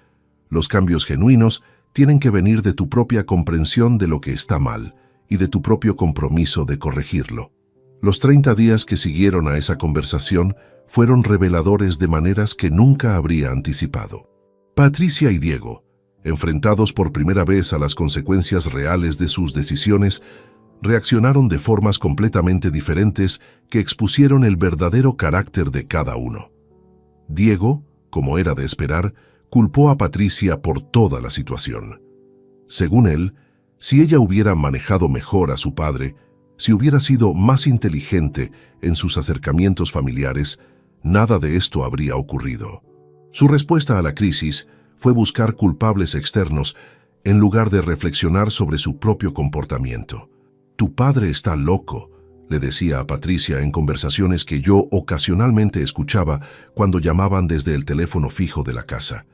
Los cambios genuinos tienen que venir de tu propia comprensión de lo que está mal y de tu propio compromiso de corregirlo. Los 30 días que siguieron a esa conversación fueron reveladores de maneras que nunca habría anticipado. Patricia y Diego, enfrentados por primera vez a las consecuencias reales de sus decisiones, reaccionaron de formas completamente diferentes que expusieron el verdadero carácter de cada uno. Diego, como era de esperar, culpó a Patricia por toda la situación. Según él, si ella hubiera manejado mejor a su padre, si hubiera sido más inteligente en sus acercamientos familiares, nada de esto habría ocurrido. Su respuesta a la crisis fue buscar culpables externos en lugar de reflexionar sobre su propio comportamiento. «Tu padre está loco», le decía a Patricia en conversaciones que yo ocasionalmente escuchaba cuando llamaban desde el teléfono fijo de la casa.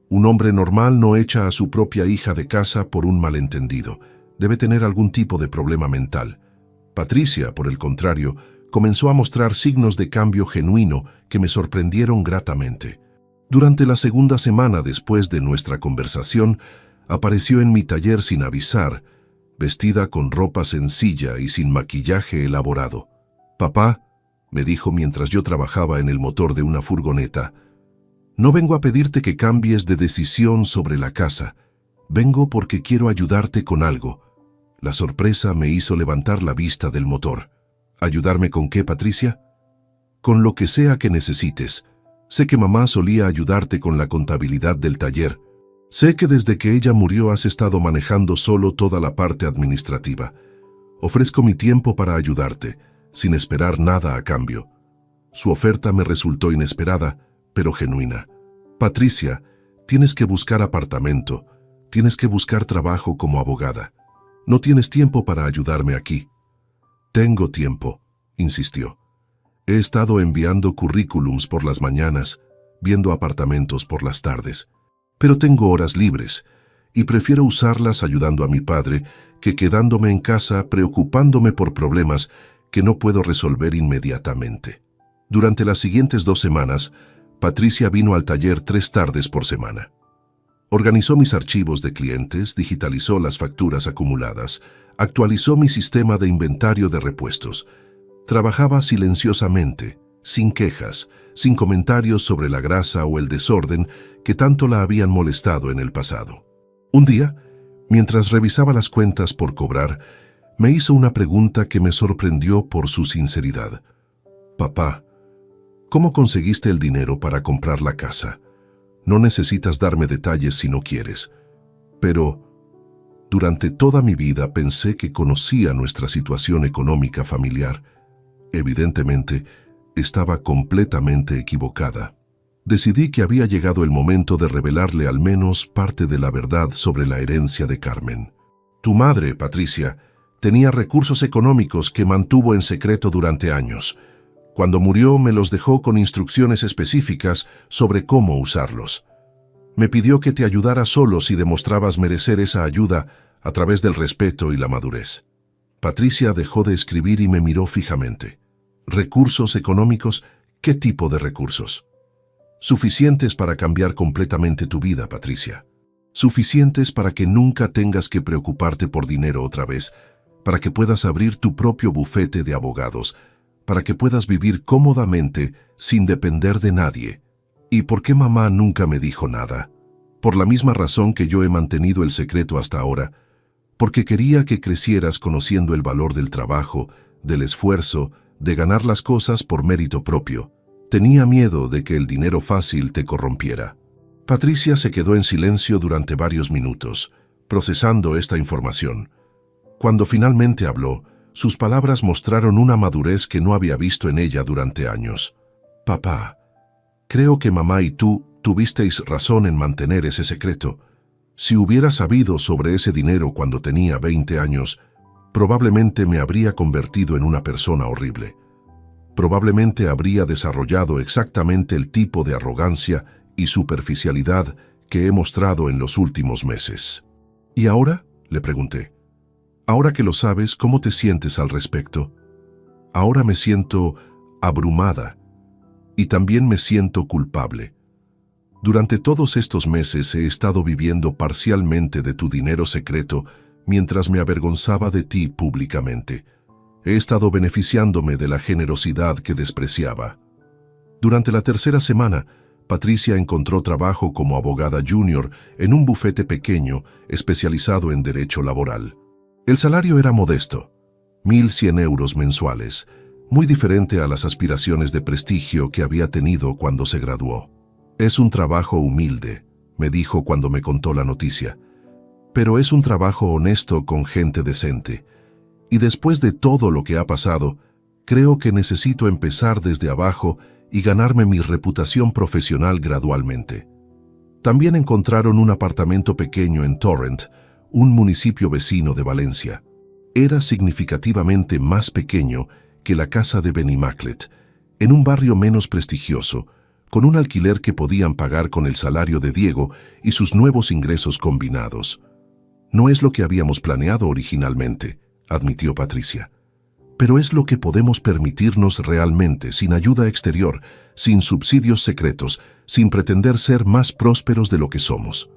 «Un hombre normal no echa a su propia hija de casa por un malentendido. Debe tener algún tipo de problema mental». Patricia, por el contrario, comenzó a mostrar signos de cambio genuino que me sorprendieron gratamente. Durante la segunda semana después de nuestra conversación, apareció en mi taller sin avisar, vestida con ropa sencilla y sin maquillaje elaborado. «Papá», me dijo mientras yo trabajaba en el motor de una furgoneta, «no vengo a pedirte que cambies de decisión sobre la casa. Vengo porque quiero ayudarte con algo». La sorpresa me hizo levantar la vista del motor. «¿Ayudarme con qué, Patricia?» «Con lo que sea que necesites. Sé que mamá solía ayudarte con la contabilidad del taller. Sé que desde que ella murió has estado manejando solo toda la parte administrativa. Ofrezco mi tiempo para ayudarte, sin esperar nada a cambio». Su oferta me resultó inesperada, pero genuina. «Patricia, tienes que buscar apartamento, tienes que buscar trabajo como abogada. No tienes tiempo para ayudarme aquí». «Tengo tiempo», insistió. «He estado enviando currículums por las mañanas, viendo apartamentos por las tardes. Pero tengo horas libres, y prefiero usarlas ayudando a mi padre que quedándome en casa preocupándome por problemas que no puedo resolver inmediatamente». Durante las siguientes 2 semanas, Patricia vino al taller 3 tardes por semana. Organizó mis archivos de clientes, digitalizó las facturas acumuladas, actualizó mi sistema de inventario de repuestos. Trabajaba silenciosamente, sin quejas, sin comentarios sobre la grasa o el desorden que tanto la habían molestado en el pasado. Un día, mientras revisaba las cuentas por cobrar, me hizo una pregunta que me sorprendió por su sinceridad. «Papá, ¿cómo conseguiste el dinero para comprar la casa? No necesitas darme detalles si no quieres. Pero durante toda mi vida pensé que conocía nuestra situación económica familiar. Evidentemente, estaba completamente equivocada. Decidí que había llegado el momento de revelarle al menos parte de la verdad sobre la herencia de Carmen. Tu madre, Patricia, tenía recursos económicos que mantuvo en secreto durante años. Cuando murió me los dejó con instrucciones específicas sobre cómo usarlos. Me pidió que te ayudara solo si demostrabas merecer esa ayuda a través del respeto y la madurez». Patricia dejó de escribir y me miró fijamente. «¿Recursos económicos? ¿Qué tipo de recursos?» «Suficientes para cambiar completamente tu vida, Patricia. Suficientes para que nunca tengas que preocuparte por dinero otra vez, para que puedas abrir tu propio bufete de abogados, para que puedas vivir cómodamente sin depender de nadie». ¿Y por qué mamá nunca me dijo nada? Por la misma razón que yo he mantenido el secreto hasta ahora, porque quería que crecieras conociendo el valor del trabajo, del esfuerzo, de ganar las cosas por mérito propio. Tenía miedo de que el dinero fácil te corrompiera. Patricia se quedó en silencio durante varios minutos, procesando esta información. Cuando finalmente habló, sus palabras mostraron una madurez que no había visto en ella durante años. Papá, creo que mamá y tú tuvisteis razón en mantener ese secreto. Si hubiera sabido sobre ese dinero cuando tenía 20 años, probablemente me habría convertido en una persona horrible. Probablemente habría desarrollado exactamente el tipo de arrogancia y superficialidad que he mostrado en los últimos meses. ¿Y ahora?, le pregunté. Ahora que lo sabes, ¿cómo te sientes al respecto? Ahora me siento abrumada y también me siento culpable. Durante todos estos meses he estado viviendo parcialmente de tu dinero secreto mientras me avergonzaba de ti públicamente. He estado beneficiándome de la generosidad que despreciaba. Durante la tercera semana, Patricia encontró trabajo como abogada junior en un bufete pequeño especializado en derecho laboral. El salario era modesto, 1.100 euros mensuales, muy diferente a las aspiraciones de prestigio que había tenido cuando se graduó. Es un trabajo humilde, me dijo cuando me contó la noticia, pero es un trabajo honesto con gente decente. Y después de todo lo que ha pasado, creo que necesito empezar desde abajo y ganarme mi reputación profesional gradualmente. También encontraron un apartamento pequeño en Torrent, un municipio vecino de Valencia. Era significativamente más pequeño que la casa de Benimaclet, en un barrio menos prestigioso, con un alquiler que podían pagar con el salario de Diego y sus nuevos ingresos combinados. No es lo que habíamos planeado originalmente, admitió Patricia. Pero es lo que podemos permitirnos realmente, sin ayuda exterior, sin subsidios secretos, sin pretender ser más prósperos de lo que somos.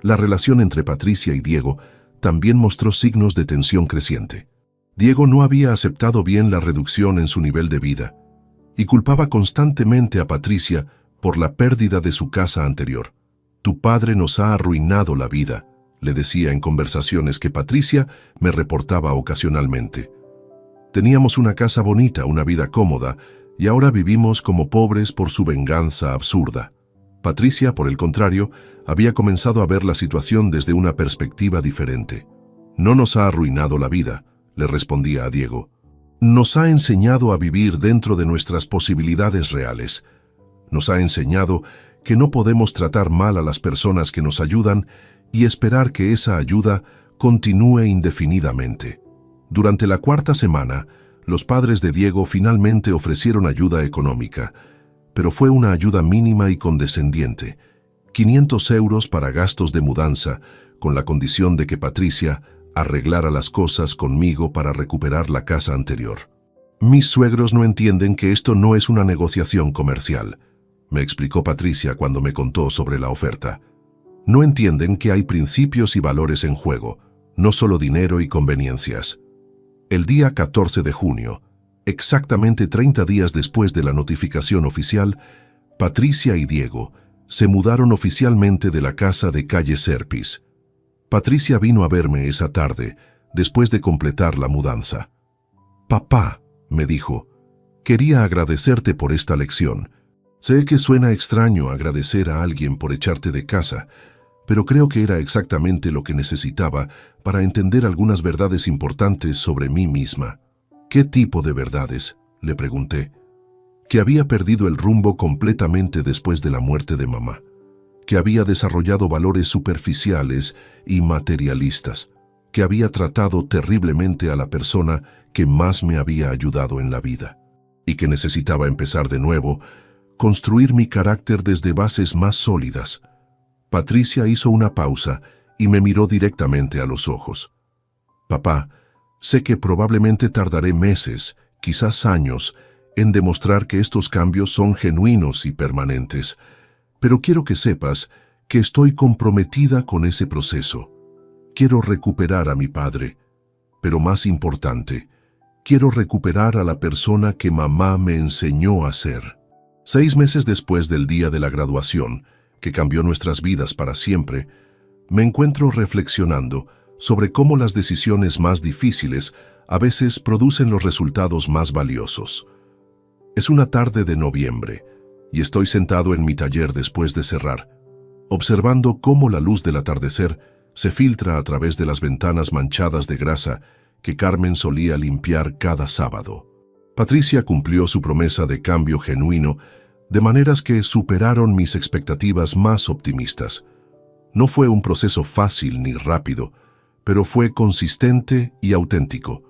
La relación entre Patricia y Diego también mostró signos de tensión creciente. Diego no había aceptado bien la reducción en su nivel de vida y culpaba constantemente a Patricia por la pérdida de su casa anterior. Tu padre nos ha arruinado la vida, le decía en conversaciones que Patricia me reportaba ocasionalmente. Teníamos una casa bonita, una vida cómoda, y ahora vivimos como pobres por su venganza absurda. Patricia, por el contrario, había comenzado a ver la situación desde una perspectiva diferente. No nos ha arruinado la vida, le respondía a Diego. Nos ha enseñado a vivir dentro de nuestras posibilidades reales. Nos ha enseñado que no podemos tratar mal a las personas que nos ayudan y esperar que esa ayuda continúe indefinidamente. Durante la cuarta semana, los padres de Diego finalmente ofrecieron ayuda económica, pero fue una ayuda mínima y condescendiente, 500 euros para gastos de mudanza, con la condición de que Patricia arreglara las cosas conmigo para recuperar la casa anterior. Mis suegros no entienden que esto no es una negociación comercial, me explicó Patricia cuando me contó sobre la oferta. No entienden que hay principios y valores en juego, no solo dinero y conveniencias. El día 14 de junio, exactamente 30 días después de la notificación oficial, Patricia y Diego se mudaron oficialmente de la casa de calle Serpis. Patricia vino a verme esa tarde, después de completar la mudanza. Papá, me dijo, quería agradecerte por esta lección. Sé que suena extraño agradecer a alguien por echarte de casa, pero creo que era exactamente lo que necesitaba para entender algunas verdades importantes sobre mí misma. ¿Qué tipo de verdades?, le pregunté. Que había perdido el rumbo completamente después de la muerte de mamá, que había desarrollado valores superficiales y materialistas, que había tratado terriblemente a la persona que más me había ayudado en la vida, y que necesitaba empezar de nuevo, construir mi carácter desde bases más sólidas. Patricia hizo una pausa y me miró directamente a los ojos. Papá, sé que probablemente tardaré meses, quizás años, en demostrar que estos cambios son genuinos y permanentes, pero quiero que sepas que estoy comprometida con ese proceso. Quiero recuperar a mi padre, pero más importante, quiero recuperar a la persona que mamá me enseñó a ser. 6 meses después del día de la graduación, que cambió nuestras vidas para siempre, me encuentro reflexionando sobre cómo las decisiones más difíciles a veces producen los resultados más valiosos. Es una tarde de noviembre y estoy sentado en mi taller después de cerrar, observando cómo la luz del atardecer se filtra a través de las ventanas manchadas de grasa que Carmen solía limpiar cada sábado. Patricia cumplió su promesa de cambio genuino de maneras que superaron mis expectativas más optimistas. No fue un proceso fácil ni rápido, pero fue consistente y auténtico.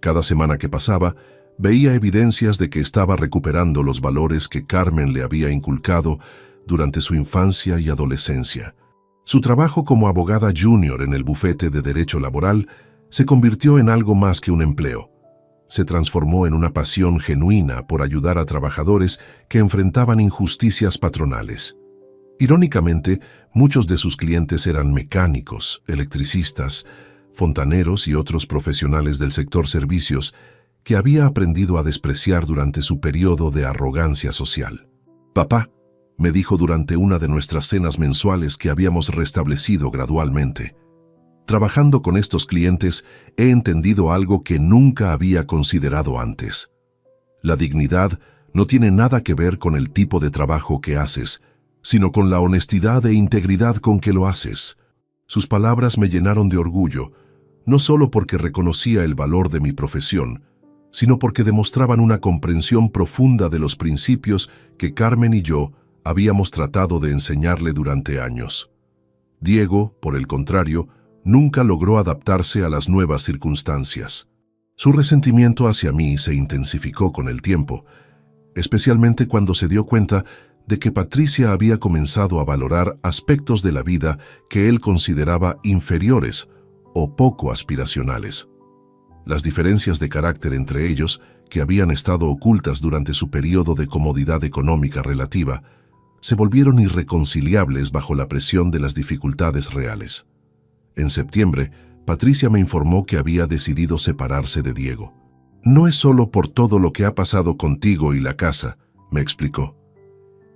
Cada semana que pasaba, veía evidencias de que estaba recuperando los valores que Carmen le había inculcado durante su infancia y adolescencia. Su trabajo como abogada junior en el bufete de Derecho Laboral se convirtió en algo más que un empleo. Se transformó en una pasión genuina por ayudar a trabajadores que enfrentaban injusticias patronales. Irónicamente, muchos de sus clientes eran mecánicos, electricistas, fontaneros y otros profesionales del sector servicios que había aprendido a despreciar durante su periodo de arrogancia social. «Papá», me dijo durante una de nuestras cenas mensuales que habíamos restablecido gradualmente, «trabajando con estos clientes he entendido algo que nunca había considerado antes. La dignidad no tiene nada que ver con el tipo de trabajo que haces, sino con la honestidad e integridad con que lo haces». Sus palabras me llenaron de orgullo, no solo porque reconocía el valor de mi profesión, sino porque demostraban una comprensión profunda de los principios que Carmen y yo habíamos tratado de enseñarle durante años. Diego, por el contrario, nunca logró adaptarse a las nuevas circunstancias. Su resentimiento hacia mí se intensificó con el tiempo, especialmente cuando se dio cuenta de que Patricia había comenzado a valorar aspectos de la vida que él consideraba inferiores o poco aspiracionales. Las diferencias de carácter entre ellos, que habían estado ocultas durante su periodo de comodidad económica relativa, se volvieron irreconciliables bajo la presión de las dificultades reales. En septiembre, Patricia me informó que había decidido separarse de Diego. «No es solo por todo lo que ha pasado contigo y la casa», me explicó.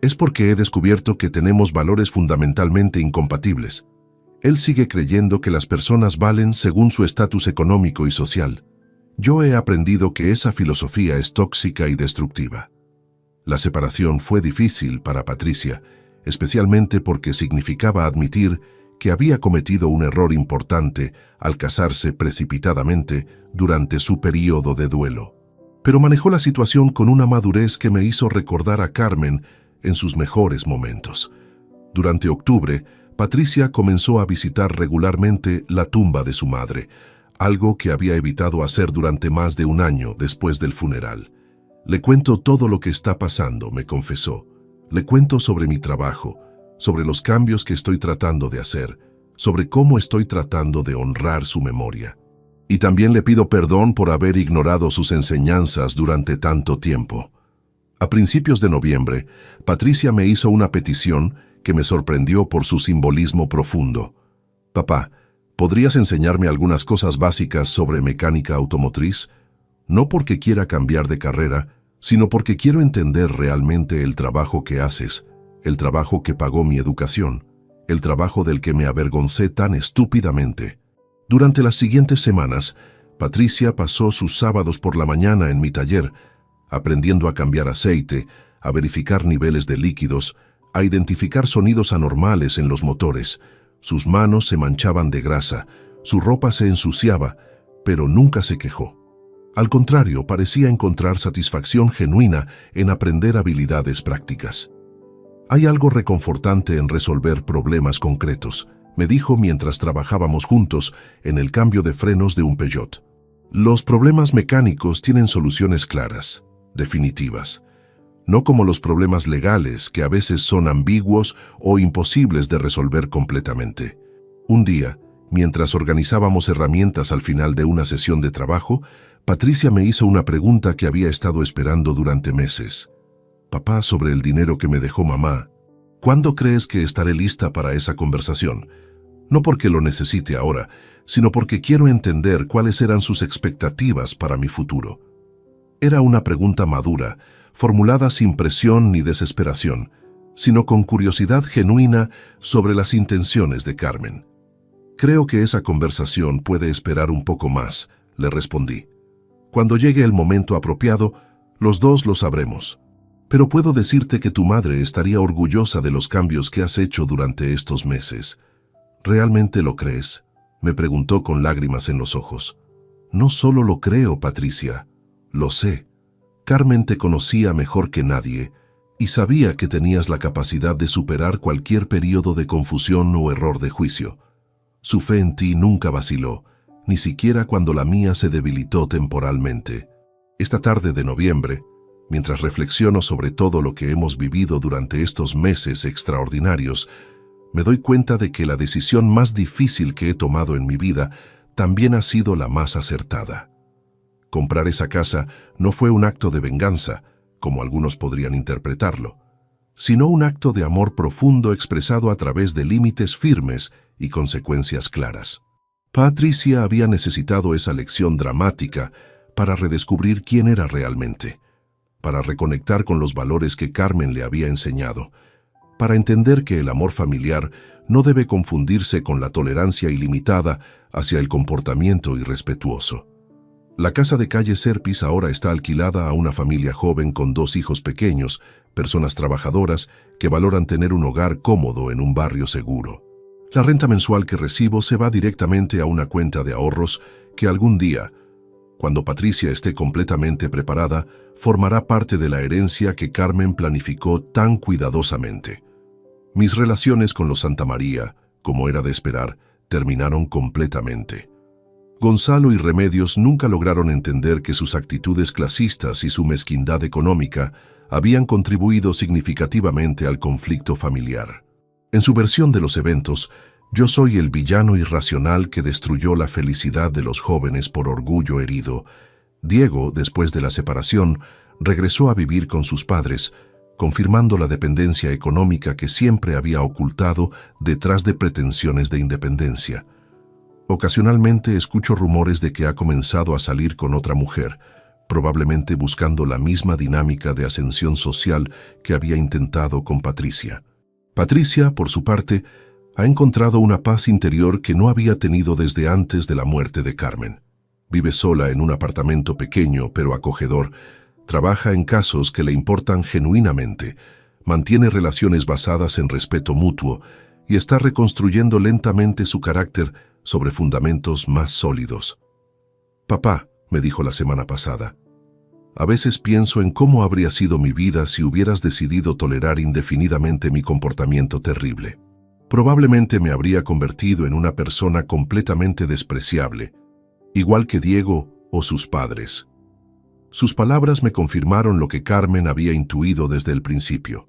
«Es porque he descubierto que tenemos valores fundamentalmente incompatibles. Él sigue creyendo que las personas valen según su estatus económico y social. Yo he aprendido que esa filosofía es tóxica y destructiva». La separación fue difícil para Patricia, especialmente porque significaba admitir que había cometido un error importante al casarse precipitadamente durante su período de duelo. Pero manejó la situación con una madurez que me hizo recordar a Carmen en sus mejores momentos. Durante octubre, Patricia comenzó a visitar regularmente la tumba de su madre, algo que había evitado hacer durante más de un año después del funeral. «Le cuento todo lo que está pasando», me confesó. «Le cuento sobre mi trabajo, sobre los cambios que estoy tratando de hacer, sobre cómo estoy tratando de honrar su memoria. Y también le pido perdón por haber ignorado sus enseñanzas durante tanto tiempo». A principios de noviembre, Patricia me hizo una petición que me sorprendió por su simbolismo profundo. «Papá, ¿podrías enseñarme algunas cosas básicas sobre mecánica automotriz? No porque quiera cambiar de carrera, sino porque quiero entender realmente el trabajo que haces, el trabajo que pagó mi educación, el trabajo del que me avergoncé tan estúpidamente». Durante las siguientes semanas, Patricia pasó sus sábados por la mañana en mi taller, aprendiendo a cambiar aceite, a verificar niveles de líquidos, a identificar sonidos anormales en los motores. Sus manos se manchaban de grasa, su ropa se ensuciaba, pero nunca se quejó. Al contrario, parecía encontrar satisfacción genuina en aprender habilidades prácticas. «Hay algo reconfortante en resolver problemas concretos», me dijo mientras trabajábamos juntos en el cambio de frenos de un Peugeot. «Los problemas mecánicos tienen soluciones claras, definitivas. No como los problemas legales, que a veces son ambiguos o imposibles de resolver completamente». Un día, mientras organizábamos herramientas al final de una sesión de trabajo, Patricia me hizo una pregunta que había estado esperando durante meses. «Papá, sobre el dinero que me dejó mamá, ¿cuándo crees que estaré lista para esa conversación? No porque lo necesite ahora, sino porque quiero entender cuáles eran sus expectativas para mi futuro». Era una pregunta madura, formulada sin presión ni desesperación, sino con curiosidad genuina sobre las intenciones de Carmen. Creo que esa conversación puede esperar un poco más, le respondí. Cuando llegue el momento apropiado, los dos lo sabremos. Pero puedo decirte que tu madre estaría orgullosa de los cambios que has hecho durante estos meses. ¿Realmente lo crees?, me preguntó con lágrimas en los ojos. No solo lo creo, Patricia, lo sé. Carmen te conocía mejor que nadie y sabía que tenías la capacidad de superar cualquier período de confusión o error de juicio. Su fe en ti nunca vaciló, ni siquiera cuando la mía se debilitó temporalmente. Esta tarde de noviembre, mientras reflexiono sobre todo lo que hemos vivido durante estos meses extraordinarios, me doy cuenta de que la decisión más difícil que he tomado en mi vida también ha sido la más acertada. Comprar esa casa no fue un acto de venganza, como algunos podrían interpretarlo, sino un acto de amor profundo expresado a través de límites firmes y consecuencias claras. Patricia había necesitado esa lección dramática para redescubrir quién era realmente, para reconectar con los valores que Carmen le había enseñado, para entender que el amor familiar no debe confundirse con la tolerancia ilimitada hacia el comportamiento irrespetuoso. La casa de calle Serpis ahora está alquilada a una familia joven con 2 hijos pequeños, personas trabajadoras que valoran tener un hogar cómodo en un barrio seguro. La renta mensual que recibo se va directamente a una cuenta de ahorros que algún día, cuando Patricia esté completamente preparada, formará parte de la herencia que Carmen planificó tan cuidadosamente. Mis relaciones con los Santamaría, como era de esperar, terminaron completamente. Gonzalo y Remedios nunca lograron entender que sus actitudes clasistas y su mezquindad económica habían contribuido significativamente al conflicto familiar. En su versión de los eventos, yo soy el villano irracional que destruyó la felicidad de los jóvenes por orgullo herido. Diego, después de la separación, regresó a vivir con sus padres, confirmando la dependencia económica que siempre había ocultado detrás de pretensiones de independencia. Ocasionalmente escucho rumores de que ha comenzado a salir con otra mujer, probablemente buscando la misma dinámica de ascensión social que había intentado con Patricia. Patricia, por su parte, ha encontrado una paz interior que no había tenido desde antes de la muerte de Carmen. Vive sola en un apartamento pequeño pero acogedor, trabaja en casos que le importan genuinamente, mantiene relaciones basadas en respeto mutuo y está reconstruyendo lentamente su carácter sobre fundamentos más sólidos. Papá, me dijo la semana pasada, a veces pienso en cómo habría sido mi vida si hubieras decidido tolerar indefinidamente mi comportamiento terrible. Probablemente me habría convertido en una persona completamente despreciable, igual que Diego o sus padres. Sus palabras me confirmaron lo que Carmen había intuido desde el principio,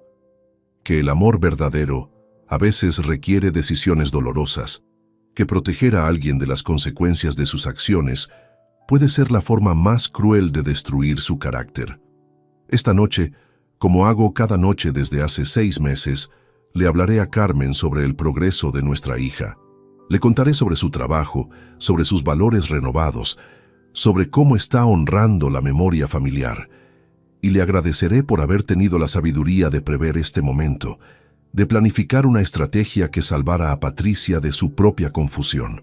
que el amor verdadero a veces requiere decisiones dolorosas, que proteger a alguien de las consecuencias de sus acciones puede ser la forma más cruel de destruir su carácter. Esta noche, como hago cada noche desde hace 6 meses, le hablaré a Carmen sobre el progreso de nuestra hija. Le contaré sobre su trabajo, sobre sus valores renovados, sobre cómo está honrando la memoria familiar, y le agradeceré por haber tenido la sabiduría de prever este momento, de planificar una estrategia que salvara a Patricia de su propia confusión.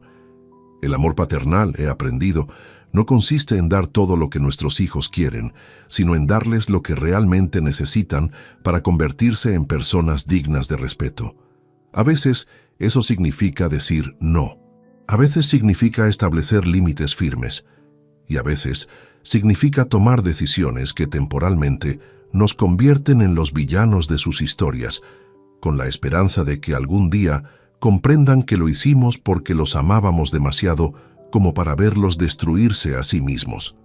El amor paternal, he aprendido, no consiste en dar todo lo que nuestros hijos quieren, sino en darles lo que realmente necesitan para convertirse en personas dignas de respeto. A veces, eso significa decir no. A veces significa establecer límites firmes. Y a veces, significa tomar decisiones que temporalmente nos convierten en los villanos de sus historias, con la esperanza de que algún día comprendan que lo hicimos porque los amábamos demasiado como para verlos destruirse a sí mismos.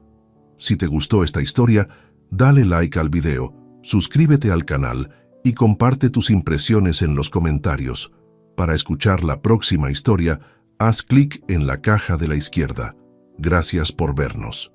Si te gustó esta historia, dale like al video, suscríbete al canal y comparte tus impresiones en los comentarios. Para escuchar la próxima historia, haz clic en la caja de la izquierda. Gracias por vernos.